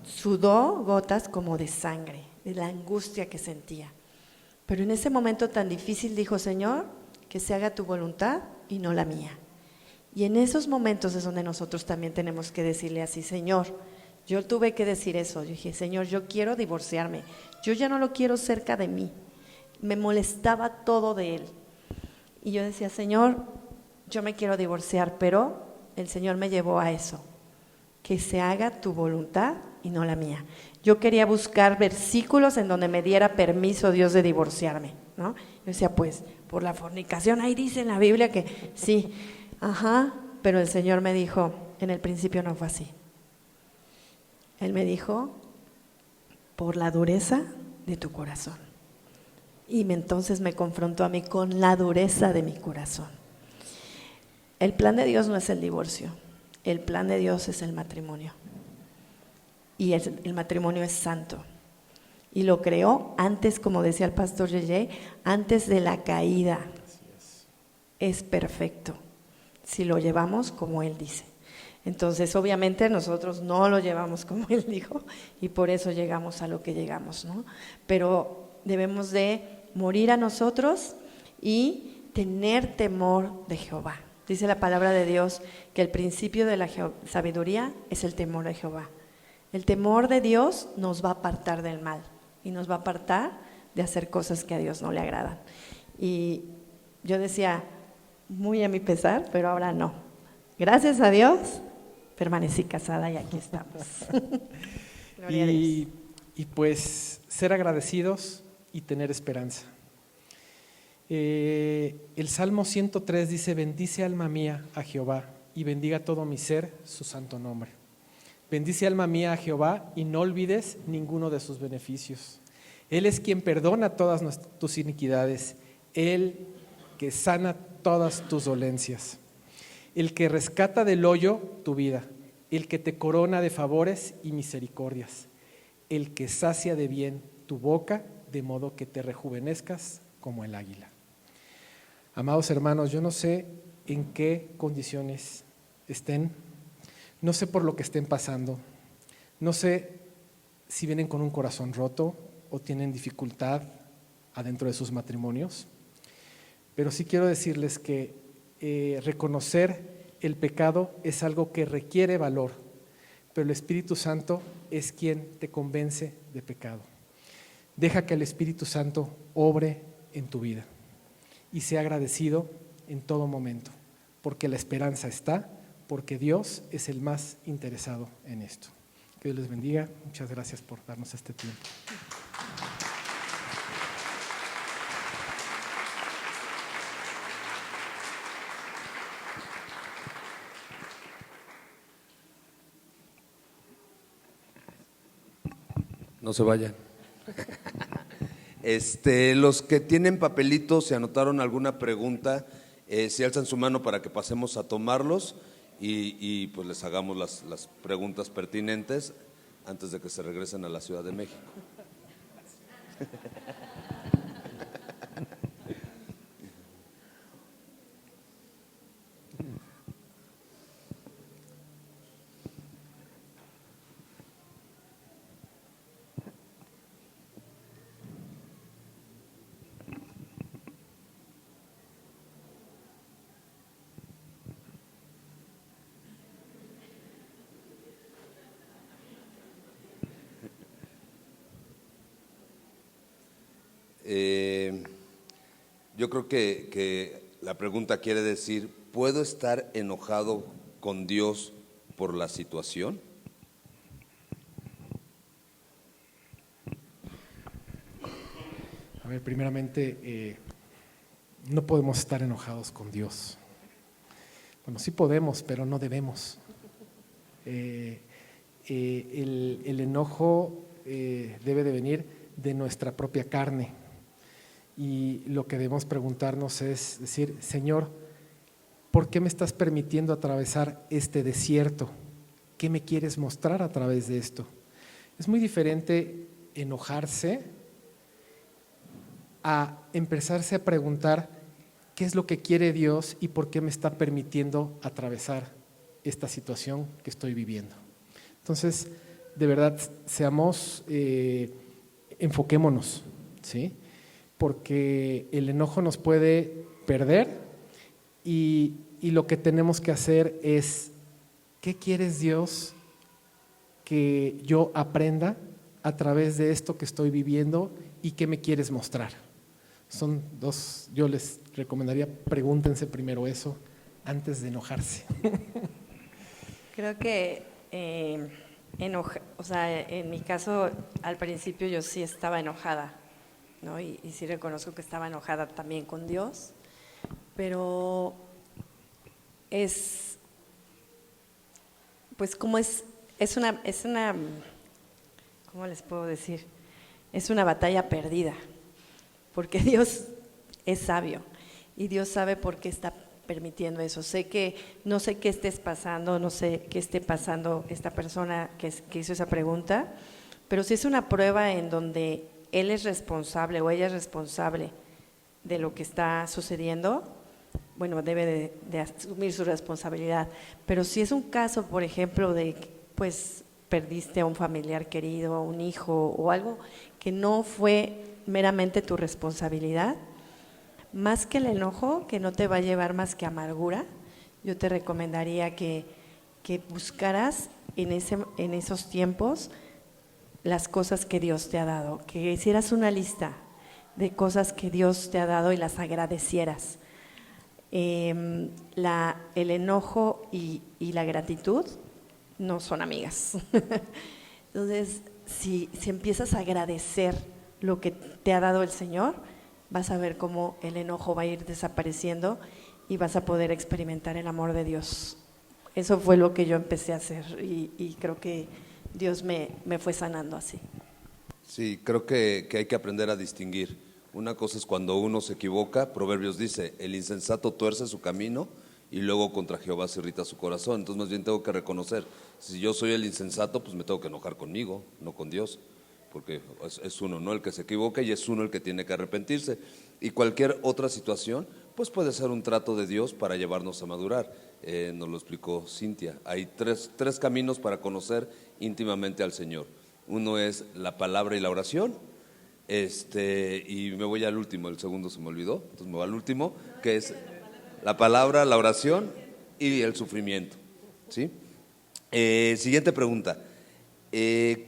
sudó gotas como de sangre, de la angustia que sentía. Pero en ese momento tan difícil dijo, Señor, que se haga tu voluntad y no la mía. Y en esos momentos es donde nosotros también tenemos que decirle así, Señor, yo tuve que decir eso. Yo dije, Señor, yo quiero divorciarme, yo ya no lo quiero cerca de mí. Me molestaba todo de él. Y yo decía, Señor, yo me quiero divorciar, pero el Señor me llevó a eso, que se haga tu voluntad y no la mía. Yo quería buscar versículos en donde me diera permiso Dios de divorciarme, ¿no? Yo decía, pues, por la fornicación, ahí dice en la Biblia que sí, pero el Señor me dijo, en el principio no fue así. Él me dijo, por la dureza de tu corazón. Y entonces me confrontó a mí con la dureza de mi corazón. El plan de Dios no es el divorcio, el plan de Dios es el matrimonio. y el matrimonio es santo. Y lo creó antes, como decía el pastor Yeye, antes de la caída. Es perfecto, si lo llevamos como Él dice. Entonces, obviamente, nosotros no lo llevamos como Él dijo, y por eso llegamos a lo que llegamos, ¿no? Pero debemos de morir a nosotros y tener temor de Jehová. Dice la palabra de Dios que el principio de la sabiduría es el temor de Jehová. El temor de Dios nos va a apartar del mal y nos va a apartar de hacer cosas que a Dios no le agradan. Y yo decía, muy a mi pesar, pero ahora no. Gracias a Dios, permanecí casada y aquí estamos. Gloria a Dios. Y pues ser agradecidos y tener esperanza. El Salmo 103 dice: bendice alma mía a Jehová y bendiga todo mi ser su santo nombre. Bendice alma mía a Jehová y no olvides ninguno de sus beneficios. Él es quien perdona todas tus iniquidades, Él que sana todas tus dolencias, el que rescata del hoyo tu vida, el que te corona de favores y misericordias, el que sacia de bien tu boca, de modo que te rejuvenezcas como el águila. Amados hermanos, yo no sé en qué condiciones estén, no sé por lo que estén pasando, no sé si vienen con un corazón roto o tienen dificultad adentro de sus matrimonios, pero sí quiero decirles que reconocer el pecado es algo que requiere valor, pero el Espíritu Santo es quien te convence de pecado. Deja que el Espíritu Santo obre en tu vida y sea agradecido en todo momento, porque la esperanza está, porque Dios es el más interesado en esto. Que Dios les bendiga. Muchas gracias por darnos este tiempo. No se vayan. Los que tienen papelitos, si anotaron alguna pregunta, si alzan su mano para que pasemos a tomarlos y pues les hagamos las preguntas pertinentes antes de que se regresen a la Ciudad de México. Yo creo que la pregunta quiere decir, ¿puedo estar enojado con Dios por la situación? A ver, primeramente, no podemos estar enojados con Dios. Bueno, sí podemos, pero no debemos. El enojo debe de venir de nuestra propia carne. Y lo que debemos preguntarnos es decir, Señor, ¿por qué me estás permitiendo atravesar este desierto? ¿Qué me quieres mostrar a través de esto? Es muy diferente enojarse a empezarse a preguntar qué es lo que quiere Dios y por qué me está permitiendo atravesar esta situación que estoy viviendo. Entonces, de verdad, enfoquémonos, ¿sí? Porque el enojo nos puede perder y lo que tenemos que hacer es, ¿qué quieres Dios que yo aprenda a través de esto que estoy viviendo y qué me quieres mostrar? Son dos, yo les recomendaría, pregúntense primero eso antes de enojarse. Creo que en mi caso al principio yo sí estaba enojada, ¿no? Y sí reconozco que estaba enojada también con Dios, pero pues como es una, ¿cómo les puedo decir? Es una batalla perdida, porque Dios es sabio y Dios sabe por qué está permitiendo eso. No sé qué estés pasando, no sé qué esté pasando esta persona que hizo esa pregunta, pero si es una prueba en donde él es responsable o ella es responsable de lo que está sucediendo, bueno, debe de asumir su responsabilidad. Pero si es un caso, por ejemplo, de pues perdiste a un familiar querido, a un hijo o algo que no fue meramente tu responsabilidad, más que el enojo, que no te va a llevar más que amargura, yo te recomendaría que buscaras en esos tiempos las cosas que Dios te ha dado, que hicieras una lista de cosas que Dios te ha dado y las agradecieras. El enojo y la gratitud no son amigas. Entonces, si empiezas a agradecer lo que te ha dado el Señor, vas a ver cómo el enojo va a ir desapareciendo y vas a poder experimentar el amor de Dios. Eso fue lo que yo empecé a hacer y creo que Dios me fue sanando así. Sí, creo que hay que aprender a distinguir. Una cosa es cuando uno se equivoca, Proverbios dice, el insensato tuerce su camino y luego contra Jehová se irrita su corazón. Entonces más bien tengo que reconocer, si yo soy el insensato, pues me tengo que enojar conmigo, no con Dios, porque es uno, ¿no?, el que se equivoca y es uno el que tiene que arrepentirse. Y cualquier otra situación, pues puede ser un trato de Dios para llevarnos a madurar. Nos lo explicó Cintia. Hay tres caminos para conocer íntimamente al Señor. Uno es la palabra y la oración. Y me voy al último, el segundo se me olvidó, entonces me voy al último, que es la palabra, la oración y el sufrimiento, ¿sí? Siguiente pregunta.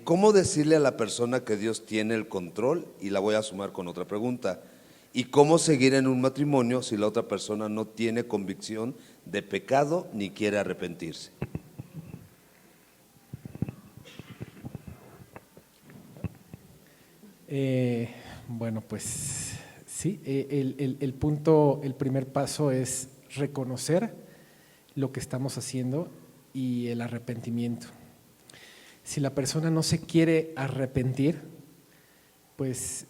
¿Cómo decirle a la persona que Dios tiene el control? Y la voy a sumar con otra pregunta. ¿Y cómo seguir en un matrimonio si la otra persona no tiene convicción de pecado ni quiere arrepentirse? Bueno, pues sí, el primer paso es reconocer lo que estamos haciendo y el arrepentimiento. Si la persona no se quiere arrepentir, pues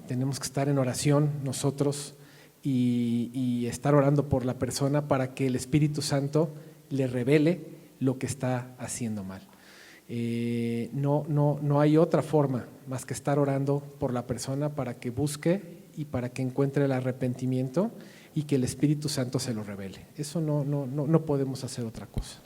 tenemos que estar en oración nosotros y estar orando por la persona para que el Espíritu Santo le revele lo que está haciendo mal. No hay otra forma más que estar orando por la persona para que busque y para que encuentre el arrepentimiento y que el Espíritu Santo se lo revele. Eso no podemos hacer otra cosa.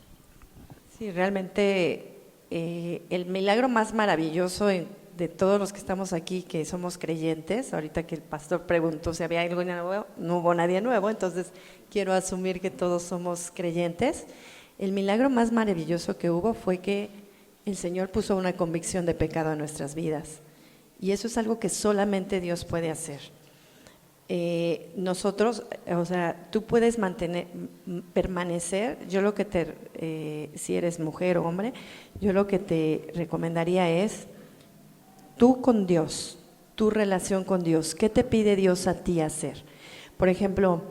Sí, realmente el milagro más maravilloso de todos los que estamos aquí, que somos creyentes, ahorita que el pastor preguntó si había algo nuevo, no hubo nadie nuevo, entonces quiero asumir que todos somos creyentes. El milagro más maravilloso que hubo fue que el Señor puso una convicción de pecado en nuestras vidas y eso es algo que solamente Dios puede hacer. Nosotros, o sea, tú puedes permanecer, yo lo que si eres mujer o hombre, yo lo que te recomendaría es tú con Dios, tu relación con Dios. ¿Qué te pide Dios a ti hacer? Por ejemplo,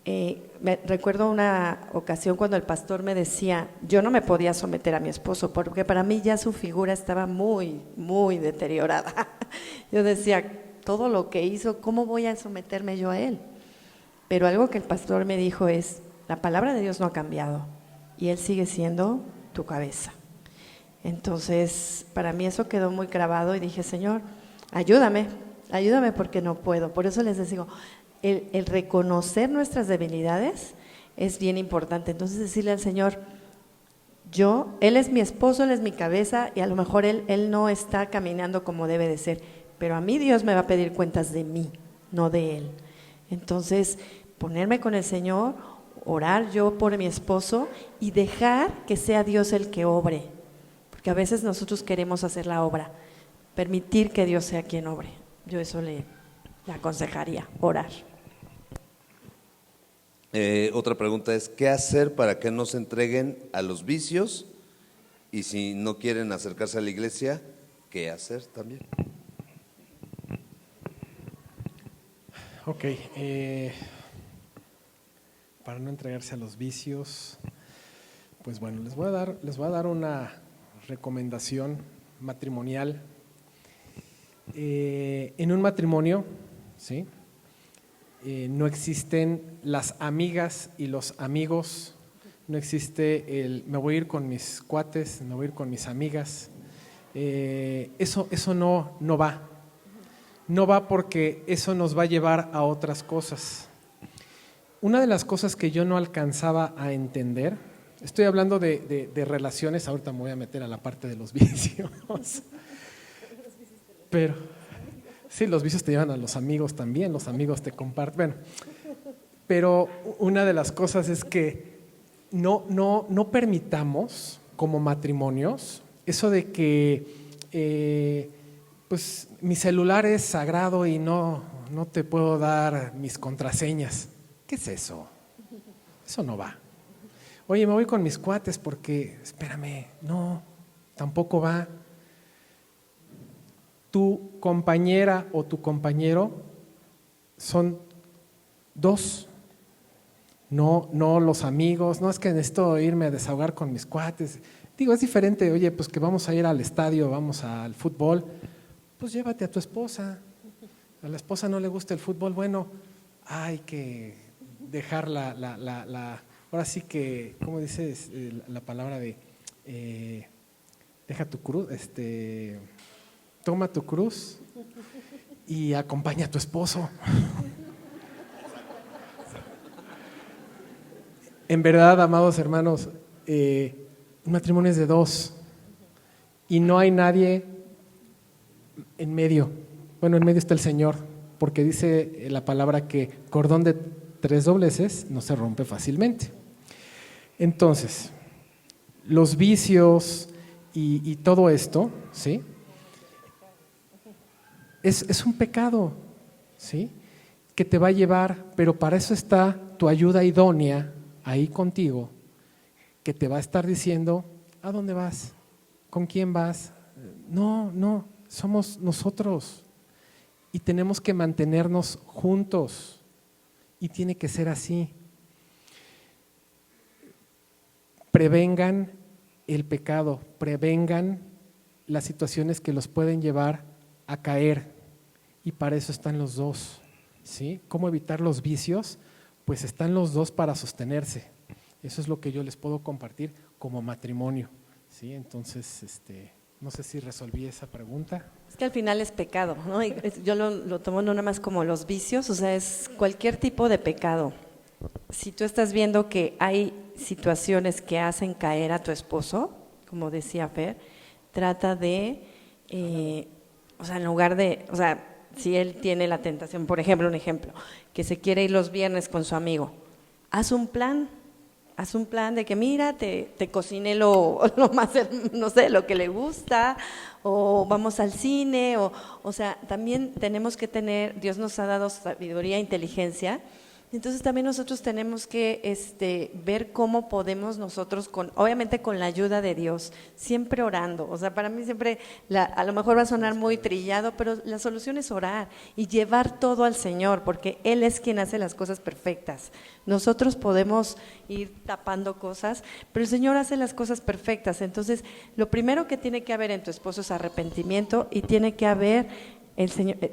me recuerdo una ocasión cuando el pastor me decía, yo no me podía someter a mi esposo porque para mí ya su figura estaba muy, muy deteriorada. Yo decía, todo lo que hizo, ¿cómo voy a someterme yo a él? Pero algo que el pastor me dijo es, la palabra de Dios no ha cambiado y él sigue siendo tu cabeza. Entonces, para mí eso quedó muy grabado y dije, Señor, ayúdame porque no puedo. Por eso les digo, el reconocer nuestras debilidades es bien importante. Entonces decirle al Señor, Él es mi esposo, Él es mi cabeza y a lo mejor Él no está caminando como debe de ser, pero a mí Dios me va a pedir cuentas de mí, no de Él. Entonces, ponerme con el Señor, orar yo por mi esposo y dejar que sea Dios el que obre, porque a veces nosotros queremos hacer la obra, permitir que Dios sea quien obre. Yo eso le aconsejaría, orar. Otra pregunta es, ¿qué hacer para que no se entreguen a los vicios? Y si no quieren acercarse a la iglesia, ¿qué hacer también? Ok, para no entregarse a los vicios, pues bueno, les voy a dar una recomendación matrimonial. En un matrimonio, ¿sí? no existen las amigas y los amigos, no existe el me voy a ir con mis cuates, me voy a ir con mis amigas. Eso no va. No va porque eso nos va a llevar a otras cosas. Una de las cosas que yo no alcanzaba a entender, estoy hablando de relaciones, ahorita me voy a meter a la parte de los vicios, pero sí, los vicios te llevan a los amigos también, los amigos te comparten, bueno, pero una de las cosas es que no permitamos como matrimonios eso de que pues mi celular es sagrado y no te puedo dar mis contraseñas. ¿Qué es eso? Eso no va. Oye, me voy con mis cuates porque, espérame, no, tampoco va. Tu compañera o tu compañero son dos, no los amigos. No es que necesito irme a desahogar con mis cuates. Digo, es diferente, oye, pues que vamos a ir al estadio, vamos al fútbol, pues llévate a tu esposa. A la esposa no le gusta el fútbol, bueno, hay que dejar ahora sí que, ¿cómo dices la palabra de deja tu cruz, toma tu cruz y acompaña a tu esposo? En verdad, amados hermanos, un matrimonio es de dos y no hay nadie en medio. Bueno, en medio está el Señor, porque dice la palabra que cordón de 3 dobleces no se rompe fácilmente. Entonces, los vicios y todo esto, ¿sí? Es un pecado, ¿sí? Que te va a llevar, pero para eso está tu ayuda idónea ahí contigo, que te va a estar diciendo, ¿a dónde vas? ¿Con quién vas? No, somos nosotros y tenemos que mantenernos juntos y tiene que ser así. Prevengan el pecado, prevengan las situaciones que los pueden llevar a caer y para eso están los dos, ¿sí? ¿Cómo evitar los vicios? Pues están los dos para sostenerse. Eso es lo que yo les puedo compartir como matrimonio, ¿sí? Entonces, no sé si resolví esa pregunta. Es que al final es pecado, ¿no? Y yo lo tomo no nada más como los vicios, o sea, es cualquier tipo de pecado. Si tú estás viendo que hay situaciones que hacen caer a tu esposo, como decía Fer, trata de, o sea, en lugar de, o sea, si él tiene la tentación, por ejemplo, un ejemplo, que se quiere ir los viernes con su amigo, haz un plan de que mira, te cociné lo más, no sé, lo que le gusta, o vamos al cine, o sea, también tenemos que tener, Dios nos ha dado sabiduría e inteligencia, entonces también nosotros tenemos que ver cómo podemos nosotros, obviamente con la ayuda de Dios, siempre orando. O sea, para mí siempre, a lo mejor va a sonar muy trillado, pero la solución es orar y llevar todo al Señor, porque Él es quien hace las cosas perfectas. Nosotros podemos ir tapando cosas, pero el Señor hace las cosas perfectas. Entonces, lo primero que tiene que haber en tu esposo es arrepentimiento y tiene que haber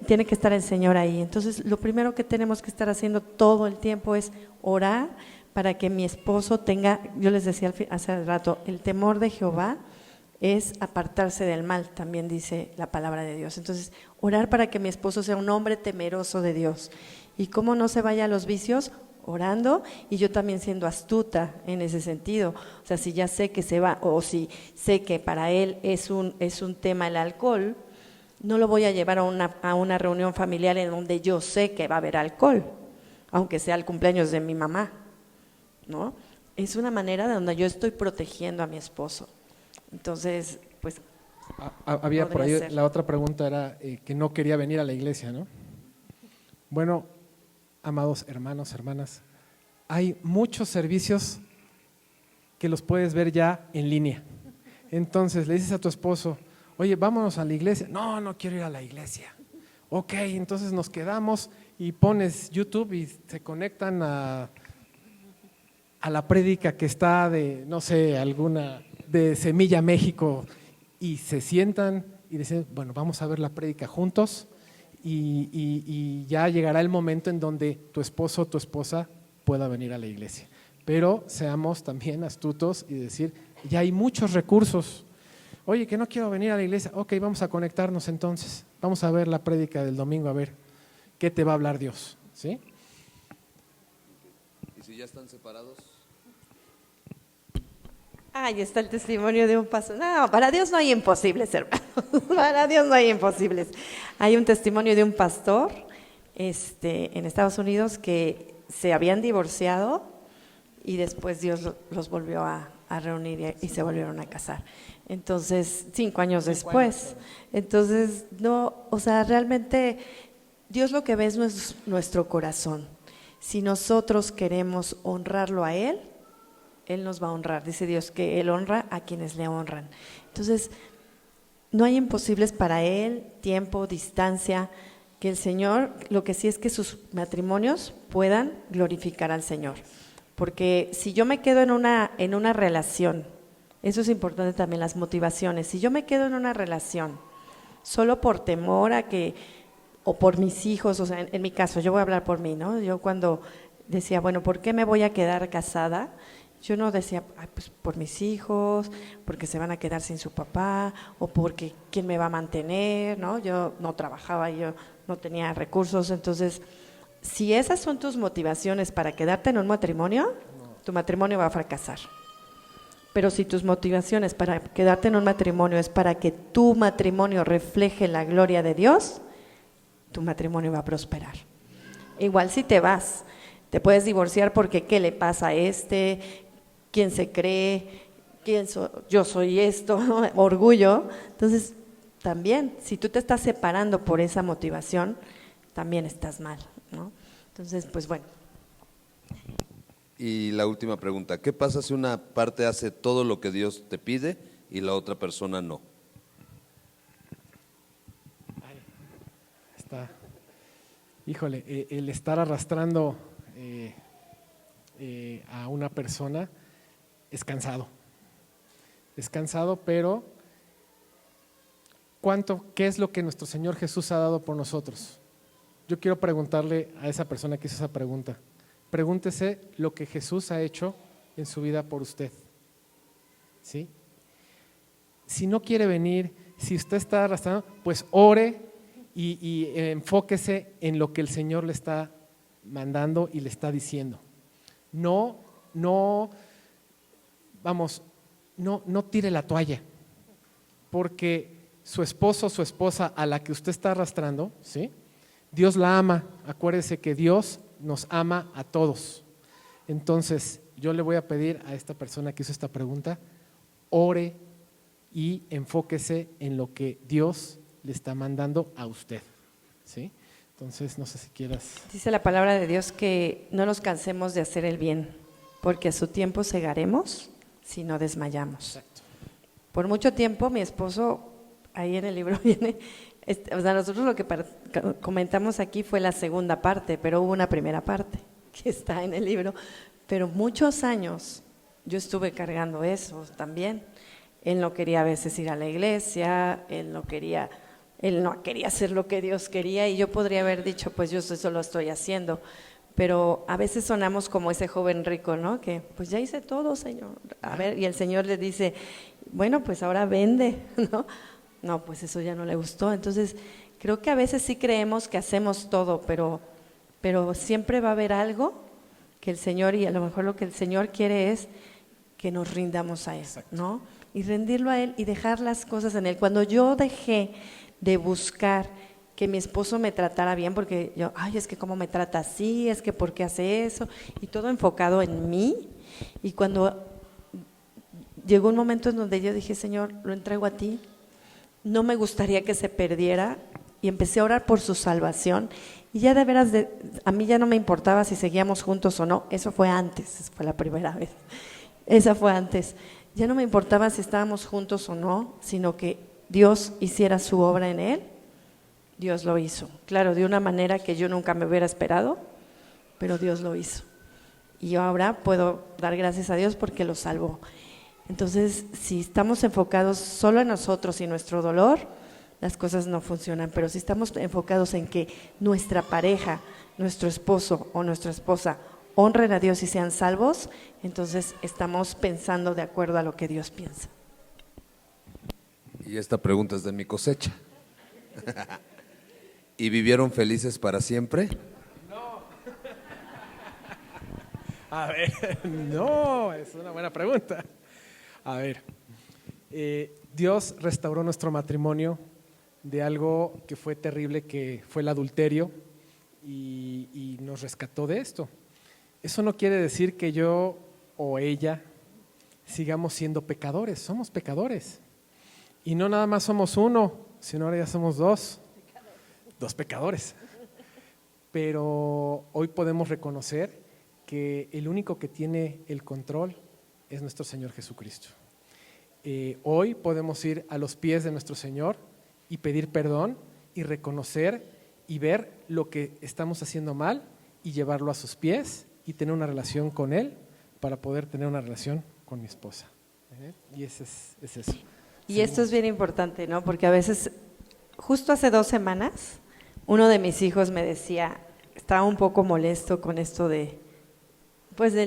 tiene que estar el Señor ahí. Entonces, lo primero que tenemos que estar haciendo todo el tiempo es orar para que mi esposo tenga, yo les decía hace rato, el temor de Jehová es apartarse del mal, también dice la palabra de Dios. Entonces, orar para que mi esposo sea un hombre temeroso de Dios. ¿Y cómo no se vaya a los vicios? Orando, y yo también siendo astuta en ese sentido. O sea, si ya sé que se va, o si sé que para él es un tema el alcohol, no lo voy a llevar a una reunión familiar en donde yo sé que va a haber alcohol, aunque sea el cumpleaños de mi mamá, ¿no? Es una manera de donde yo estoy protegiendo a mi esposo. Entonces, pues… Había por ahí, la otra pregunta era que no quería venir a la iglesia, ¿no? Bueno, amados hermanos, hermanas, hay muchos servicios que los puedes ver ya en línea. Entonces le dices a tu esposo, oye, vámonos a la iglesia. No quiero ir a la iglesia. Ok, entonces nos quedamos y pones YouTube y se conectan a la prédica que está de, no sé, alguna de Semilla México y se sientan y dicen, bueno, vamos a ver la prédica juntos y ya llegará el momento en donde tu esposo o tu esposa pueda venir a la iglesia. Pero seamos también astutos y decir, ya hay muchos recursos. Oye, que no quiero venir a la iglesia. Ok, vamos a conectarnos entonces. Vamos a ver la prédica del domingo, a ver qué te va a hablar Dios, ¿sí? ¿Y si ya están separados? Ahí está el testimonio de un pastor. No, para Dios no hay imposibles, hermanos. Para Dios no hay imposibles. Hay un testimonio de un pastor en Estados Unidos que se habían divorciado y después Dios los volvió a reunir y se volvieron a casar. Entonces, 5 años después. Entonces, no, o sea, realmente Dios lo que ve es nuestro corazón. Si nosotros queremos honrarlo a Él, Él nos va a honrar. Dice Dios que Él honra a quienes le honran. Entonces, no hay imposibles para Él, tiempo, distancia, que el Señor, lo que sí es que sus matrimonios puedan glorificar al Señor. Porque si yo me quedo en una relación, eso es importante también, las motivaciones. Si yo me quedo en una relación solo por temor a que, o por mis hijos, o sea, en mi caso, yo voy a hablar por mí, ¿no? Yo cuando decía, bueno, ¿por qué me voy a quedar casada? Yo no decía, ay, pues por mis hijos, porque se van a quedar sin su papá, o porque quién me va a mantener, ¿no? Yo no trabajaba, yo no tenía recursos, entonces, si esas son tus motivaciones para quedarte en un matrimonio, tu matrimonio va a fracasar. Pero si tus motivaciones para quedarte en un matrimonio es para que tu matrimonio refleje la gloria de Dios, tu matrimonio va a prosperar. Igual si te vas, te puedes divorciar porque ¿qué le pasa a este? ¿Quién se cree? Yo soy esto, ¿no? Orgullo. Entonces, también, si tú te estás separando por esa motivación, también estás mal, ¿no? Entonces, pues bueno. Y la última pregunta, ¿qué pasa si una parte hace todo lo que Dios te pide y la otra persona no? Está. Híjole, el estar arrastrando a una persona es cansado. Es cansado, pero ¿qué es lo que nuestro Señor Jesús ha dado por nosotros? Yo quiero preguntarle a esa persona que hizo esa pregunta. Pregúntese lo que Jesús ha hecho en su vida por usted. ¿Sí? Si no quiere venir, si usted está arrastrando, pues ore y enfóquese en lo que el Señor le está mandando y le está diciendo. No tire la toalla, porque su esposo o su esposa a la que usted está arrastrando, ¿sí? Dios la ama. Acuérdese que Dios nos ama a todos. Entonces, yo le voy a pedir a esta persona que hizo esta pregunta, ore y enfóquese en lo que Dios le está mandando a usted, ¿sí? Entonces, no sé si quieras. Dice la palabra de Dios que no nos cansemos de hacer el bien, porque a su tiempo segaremos si no desmayamos. Exacto. Por mucho tiempo mi esposo, ahí en el libro viene, o sea, nosotros lo que comentamos aquí fue la segunda parte, pero hubo una primera parte que está en el libro, pero muchos años yo estuve cargando eso también. Él no quería a veces ir a la iglesia, él no quería hacer lo que Dios quería, y yo podría haber dicho, pues yo eso lo estoy haciendo, pero a veces sonamos como ese joven rico, ¿no? Que pues ya hice todo, Señor. A ver, y el Señor le dice, bueno, pues ahora vende, ¿no? No, pues eso ya no le gustó. Entonces, creo que a veces sí creemos que hacemos todo, pero siempre va a haber algo que el Señor, y a lo mejor lo que el Señor quiere es que nos rindamos a Él, ¿no? Y rendirlo a Él y dejar las cosas en Él. Cuando yo dejé de buscar que mi esposo me tratara bien, porque yo, ay, es que cómo me trata así, es que por qué hace eso, y todo enfocado en mí, y cuando llegó un momento en donde yo dije, Señor, lo entrego a ti, no me gustaría que se perdiera, y empecé a orar por su salvación, y ya de veras, a mí ya no me importaba si seguíamos juntos o no. Eso fue antes, fue la primera vez, esa fue antes. Ya no me importaba si estábamos juntos o no, sino que Dios hiciera su obra en él. Dios lo hizo, claro, de una manera que yo nunca me hubiera esperado, pero Dios lo hizo. Y yo ahora puedo dar gracias a Dios porque lo salvó. Entonces, si estamos enfocados solo en nosotros y nuestro dolor, las cosas no funcionan. Pero si estamos enfocados en que nuestra pareja, nuestro esposo o nuestra esposa honren a Dios y sean salvos, entonces estamos pensando de acuerdo a lo que Dios piensa. Y esta pregunta es de mi cosecha. ¿Y vivieron felices para siempre? A ver, no, es una buena pregunta. A ver, Dios restauró nuestro matrimonio de algo que fue terrible, que fue el adulterio, y nos rescató de esto. Eso no quiere decir que yo o ella sigamos siendo pecadores, somos pecadores. Y no nada más somos uno, sino ahora ya somos dos pecadores. Pero hoy podemos reconocer que el único que tiene el control es nuestro Señor Jesucristo. Hoy podemos ir a los pies de nuestro Señor y pedir perdón y reconocer y ver lo que estamos haciendo mal y llevarlo a sus pies y tener una relación con Él para poder tener una relación con mi esposa. Y es eso. Y esto es bien importante, ¿no? Porque a veces, justo hace 2 semanas, uno de mis hijos me decía, estaba un poco molesto con esto del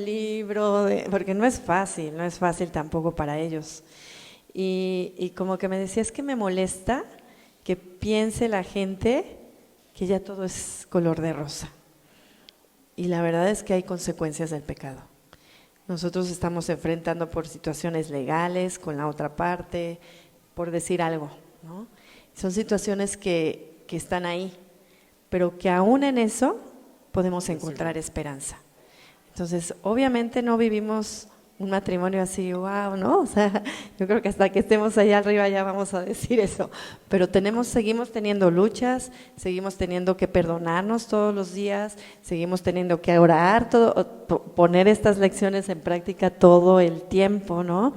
libro, porque no es fácil tampoco para ellos. Y como que me decía, es que me molesta que piense la gente que ya todo es color de rosa. Y la verdad es que hay consecuencias del pecado. Nosotros estamos enfrentando por situaciones legales con la otra parte, por decir algo, ¿no? Son situaciones que están ahí, pero que aún en eso podemos encontrar esperanza. Entonces, obviamente no vivimos un matrimonio así, wow, ¿no? O sea, yo creo que hasta que estemos allá arriba ya vamos a decir eso, pero seguimos teniendo luchas, seguimos teniendo que perdonarnos todos los días, seguimos teniendo que orar, poner estas lecciones en práctica todo el tiempo, ¿no?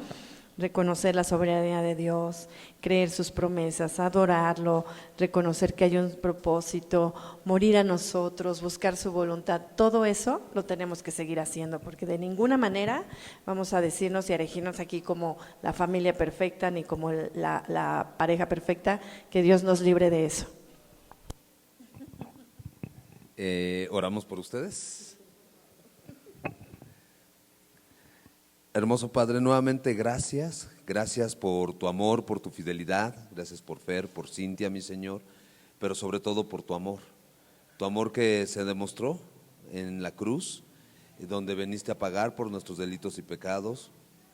Reconocer la soberanía de Dios, creer sus promesas, adorarlo, reconocer que hay un propósito, morir a nosotros, buscar su voluntad. Todo eso lo tenemos que seguir haciendo, porque de ninguna manera vamos a decirnos y a erigirnos aquí como la familia perfecta, ni como la pareja perfecta, que Dios nos libre de eso. Oramos por ustedes. Hermoso Padre, nuevamente gracias por tu amor, por tu fidelidad, gracias por Fer, por Cintia, mi Señor, pero sobre todo por tu amor que se demostró en la cruz, donde veniste a pagar por nuestros delitos y pecados,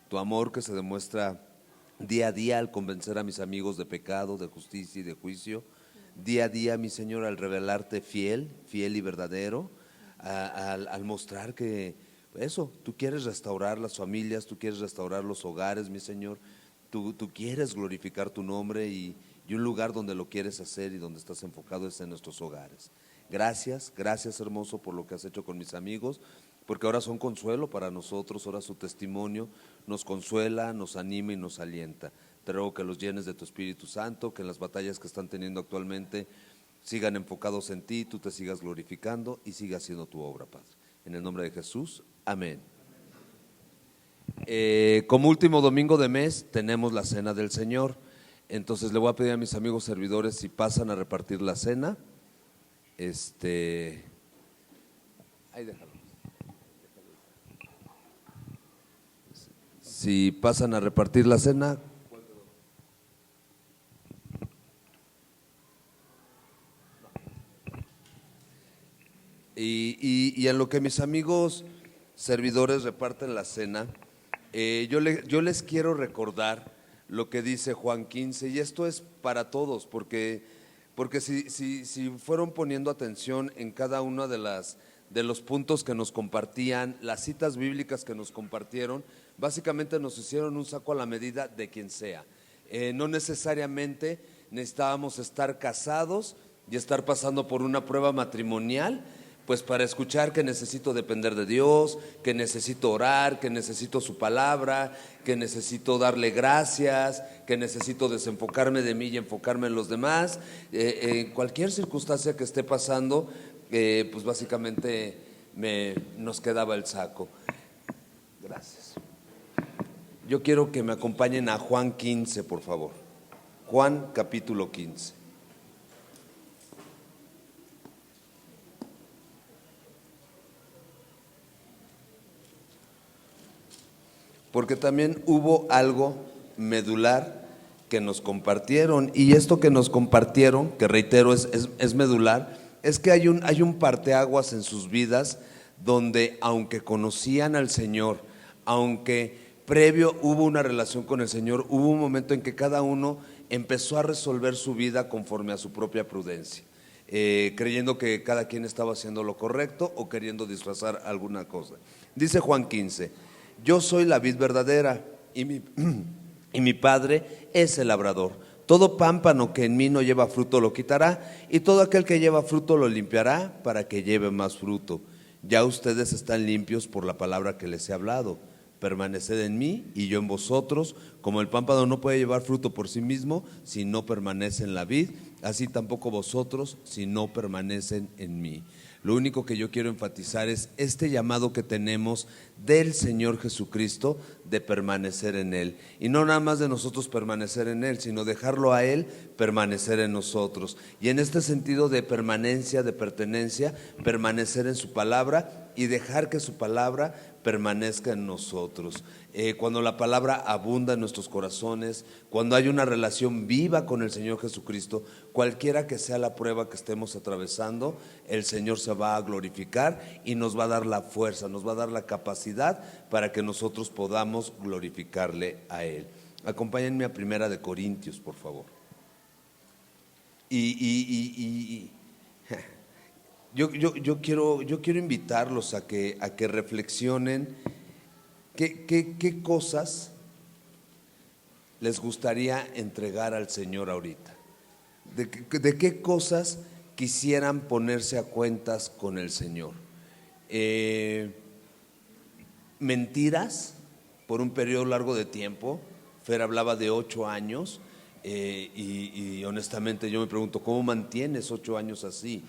tu amor que se demuestra día a día al convencer a mis amigos de pecado, de justicia y de juicio, día a día, mi Señor, al revelarte fiel y verdadero, al mostrar que eso, tú quieres restaurar las familias, tú quieres restaurar los hogares, mi Señor, tú quieres glorificar tu nombre y un lugar donde lo quieres hacer y donde estás enfocado es en nuestros hogares. Gracias hermoso por lo que has hecho con mis amigos, porque ahora son consuelo para nosotros, ahora su testimonio nos consuela, nos anima y nos alienta. Te ruego que los llenes de tu Espíritu Santo, que en las batallas que están teniendo actualmente sigan enfocados en ti, tú te sigas glorificando y siga haciendo tu obra, Padre. En el nombre de Jesús, amén. Como último domingo de mes tenemos la Cena del Señor. Entonces le voy a pedir a mis amigos servidores si pasan a repartir la cena. Ahí déjalo. Si pasan a repartir la cena. Y en lo que mis amigos servidores reparten la cena, yo les quiero recordar lo que dice Juan 15, y esto es para todos, porque si fueron poniendo atención en cada uno de los puntos que nos compartían, las citas bíblicas que nos compartieron, básicamente nos hicieron un saco a la medida de quien sea. No necesariamente necesitábamos estar casados y estar pasando por una prueba matrimonial, pues para escuchar que necesito depender de Dios, que necesito orar, que necesito su palabra, que necesito darle gracias, que necesito desenfocarme de mí y enfocarme en los demás. Cualquier circunstancia que esté pasando, pues básicamente nos quedaba el saco. Gracias. Yo quiero que me acompañen a Juan 15, por favor. Juan capítulo 15. Porque también hubo algo medular que nos compartieron, y esto que nos compartieron, que reitero es medular, es que hay un parteaguas en sus vidas donde, aunque conocían al Señor, aunque previo hubo una relación con el Señor, hubo un momento en que cada uno empezó a resolver su vida conforme a su propia prudencia, creyendo que cada quien estaba haciendo lo correcto o queriendo disfrazar alguna cosa. Dice Juan 15: yo soy la vid verdadera y mi Padre es el labrador. Todo pámpano que en mí no lleva fruto lo quitará, y todo aquel que lleva fruto lo limpiará para que lleve más fruto. Ya ustedes están limpios por la palabra que les he hablado. Permaneced en mí y yo en vosotros. Como el pámpano no puede llevar fruto por sí mismo si no permanece en la vid, así tampoco vosotros si no permanecen en mí. Lo único que yo quiero enfatizar es este llamado que tenemos del Señor Jesucristo de permanecer en Él. Y no nada más de nosotros permanecer en Él, sino dejarlo a Él permanecer en nosotros. Y en este sentido de permanencia, de pertenencia, permanecer en su palabra y dejar que su palabra permanezca en nosotros. Cuando la palabra abunda en nuestros corazones, cuando hay una relación viva con el Señor Jesucristo, cualquiera que sea la prueba que estemos atravesando, el Señor se va a glorificar y nos va a dar la fuerza, nos va a dar la capacidad para que nosotros podamos glorificarle a Él. Acompáñenme a 1 Corintios, por favor. Yo quiero invitarlos a que reflexionen qué cosas les gustaría entregar al Señor ahorita. De qué cosas quisieran ponerse a cuentas con el Señor. Mentiras por un periodo largo de tiempo. Fer hablaba de 8 años y honestamente yo me pregunto, ¿cómo mantienes 8 años así?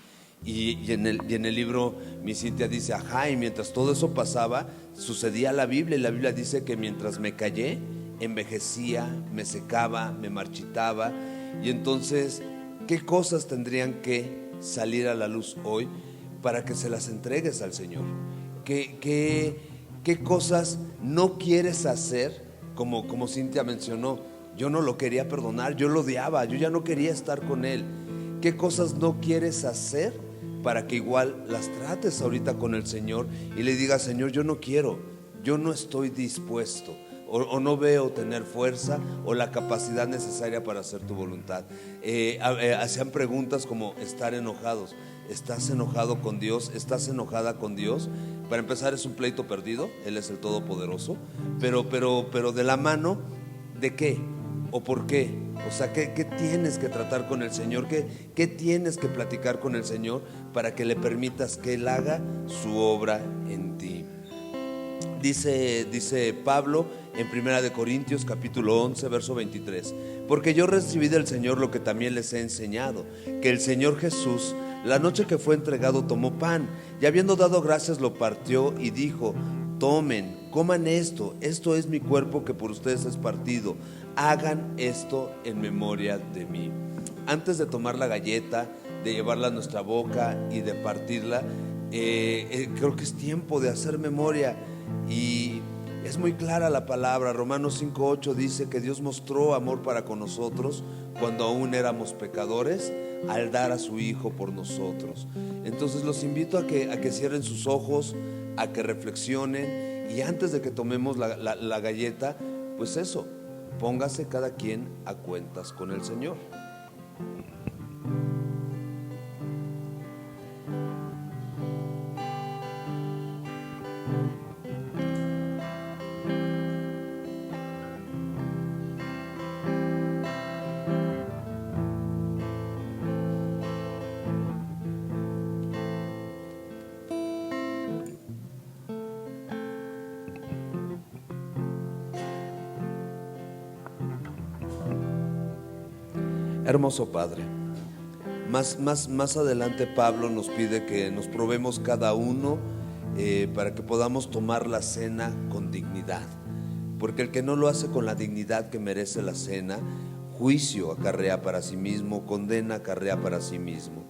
Y en el libro mi Cintia dice, ajá, y mientras todo eso pasaba, sucedía la Biblia, y la Biblia dice que mientras me callé, envejecía, me secaba, me marchitaba. Y entonces, ¿qué cosas tendrían que salir a la luz hoy para que se las entregues al Señor? ¿Qué cosas no quieres hacer? Como Cintia mencionó, yo no lo quería perdonar, yo lo odiaba, yo ya no quería estar con él. ¿Qué cosas no quieres hacer para que igual las trates ahorita con el Señor y le digas, Señor, yo no quiero, yo no estoy dispuesto, o no veo tener fuerza o la capacidad necesaria para hacer tu voluntad? Hacían preguntas como estar enojados. ¿Estás enojado con Dios? ¿Estás enojada con Dios? Para empezar, es un pleito perdido. Él es el Todopoderoso, pero de la mano ¿de qué? ¿O por qué? O sea, ¿qué tienes que tratar con el Señor? ¿Qué tienes que platicar con el Señor para que le permitas que Él haga su obra en ti? Dice Pablo en 1 Corintios capítulo 11 verso 23: porque yo recibí del Señor lo que también les he enseñado, que el Señor Jesús, la noche que fue entregado, tomó pan, y habiendo dado gracias lo partió y dijo, tomen, coman esto es mi cuerpo que por ustedes es partido, hagan esto en memoria de mí. Antes de tomar la galleta, de llevarla a nuestra boca y de partirla, creo que es tiempo de hacer memoria. Y es muy clara la palabra. Romanos 5:8 dice que Dios mostró amor para con nosotros cuando aún éramos pecadores, al dar a su Hijo por nosotros. Entonces los invito a que cierren sus ojos, a que reflexionen, y antes de que tomemos la galleta, pues eso, póngase cada quien a cuentas con el Señor. Hermoso Padre, más adelante Pablo nos pide que nos probemos cada uno para que podamos tomar la cena con dignidad, porque el que no lo hace con la dignidad que merece la cena, juicio acarrea para sí mismo, condena acarrea para sí mismo.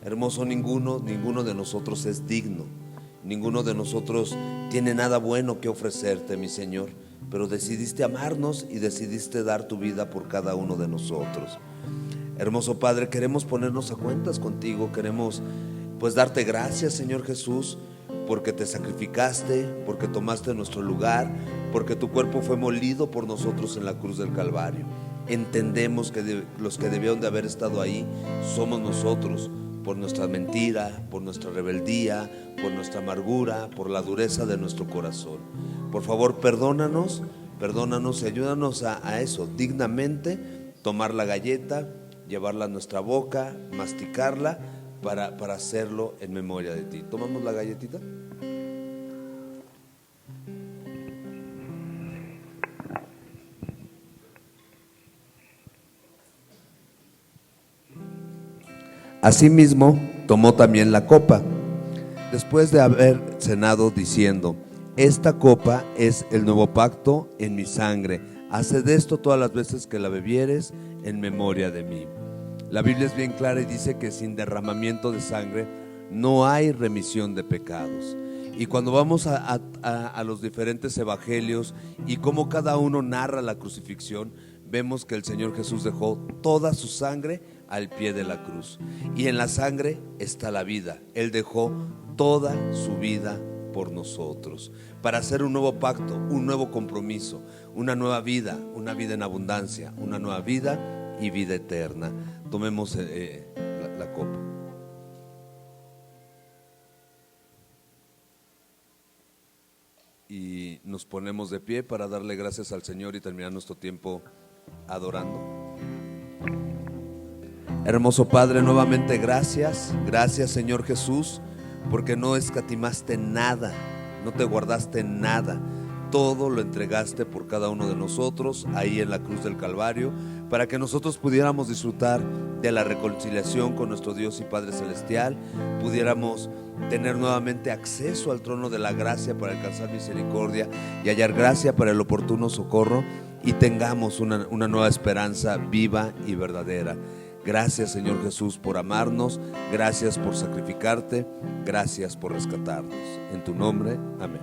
Hermoso, ninguno de nosotros es digno, ninguno de nosotros tiene nada bueno que ofrecerte, mi Señor, pero decidiste amarnos y decidiste dar tu vida por cada uno de nosotros. Hermoso Padre, queremos ponernos a cuentas contigo, queremos pues darte gracias, Señor Jesús, porque te sacrificaste, porque tomaste nuestro lugar, porque tu cuerpo fue molido por nosotros en la cruz del Calvario. Entendemos que los que debieron de haber estado ahí somos nosotros, por nuestra mentira, por nuestra rebeldía, por nuestra amargura, por la dureza de nuestro corazón. Por favor, perdónanos y ayúdanos a eso, dignamente tomar la galleta, llevarla a nuestra boca, masticarla para hacerlo en memoria de ti. ¿Tomamos la galletita? Asimismo, tomó también la copa, después de haber cenado, diciendo: esta copa es el nuevo pacto en mi sangre. Haced esto todas las veces que la bebieres en memoria de mí. La Biblia es bien clara y dice que sin derramamiento de sangre no hay remisión de pecados. Y cuando vamos a los diferentes evangelios y cómo cada uno narra la crucifixión, vemos que el Señor Jesús dejó toda su sangre al pie de la cruz. Y en la sangre está la vida. Él dejó toda su vida por nosotros, para hacer un nuevo pacto, un nuevo compromiso, una nueva vida, una vida en abundancia, una nueva vida y vida eterna. Tomemos la copa. Y nos ponemos de pie para darle gracias al Señor y terminar nuestro tiempo adorando. Hermoso Padre, nuevamente gracias Señor Jesús, porque no escatimaste nada, no te guardaste nada, todo lo entregaste por cada uno de nosotros ahí en la cruz del Calvario, para que nosotros pudiéramos disfrutar de la reconciliación con nuestro Dios y Padre Celestial, pudiéramos tener nuevamente acceso al trono de la gracia para alcanzar misericordia y hallar gracia para el oportuno socorro, y tengamos una nueva esperanza viva y verdadera. Gracias, Señor Jesús, por amarnos, gracias por sacrificarte, gracias por rescatarnos. En tu nombre, amén.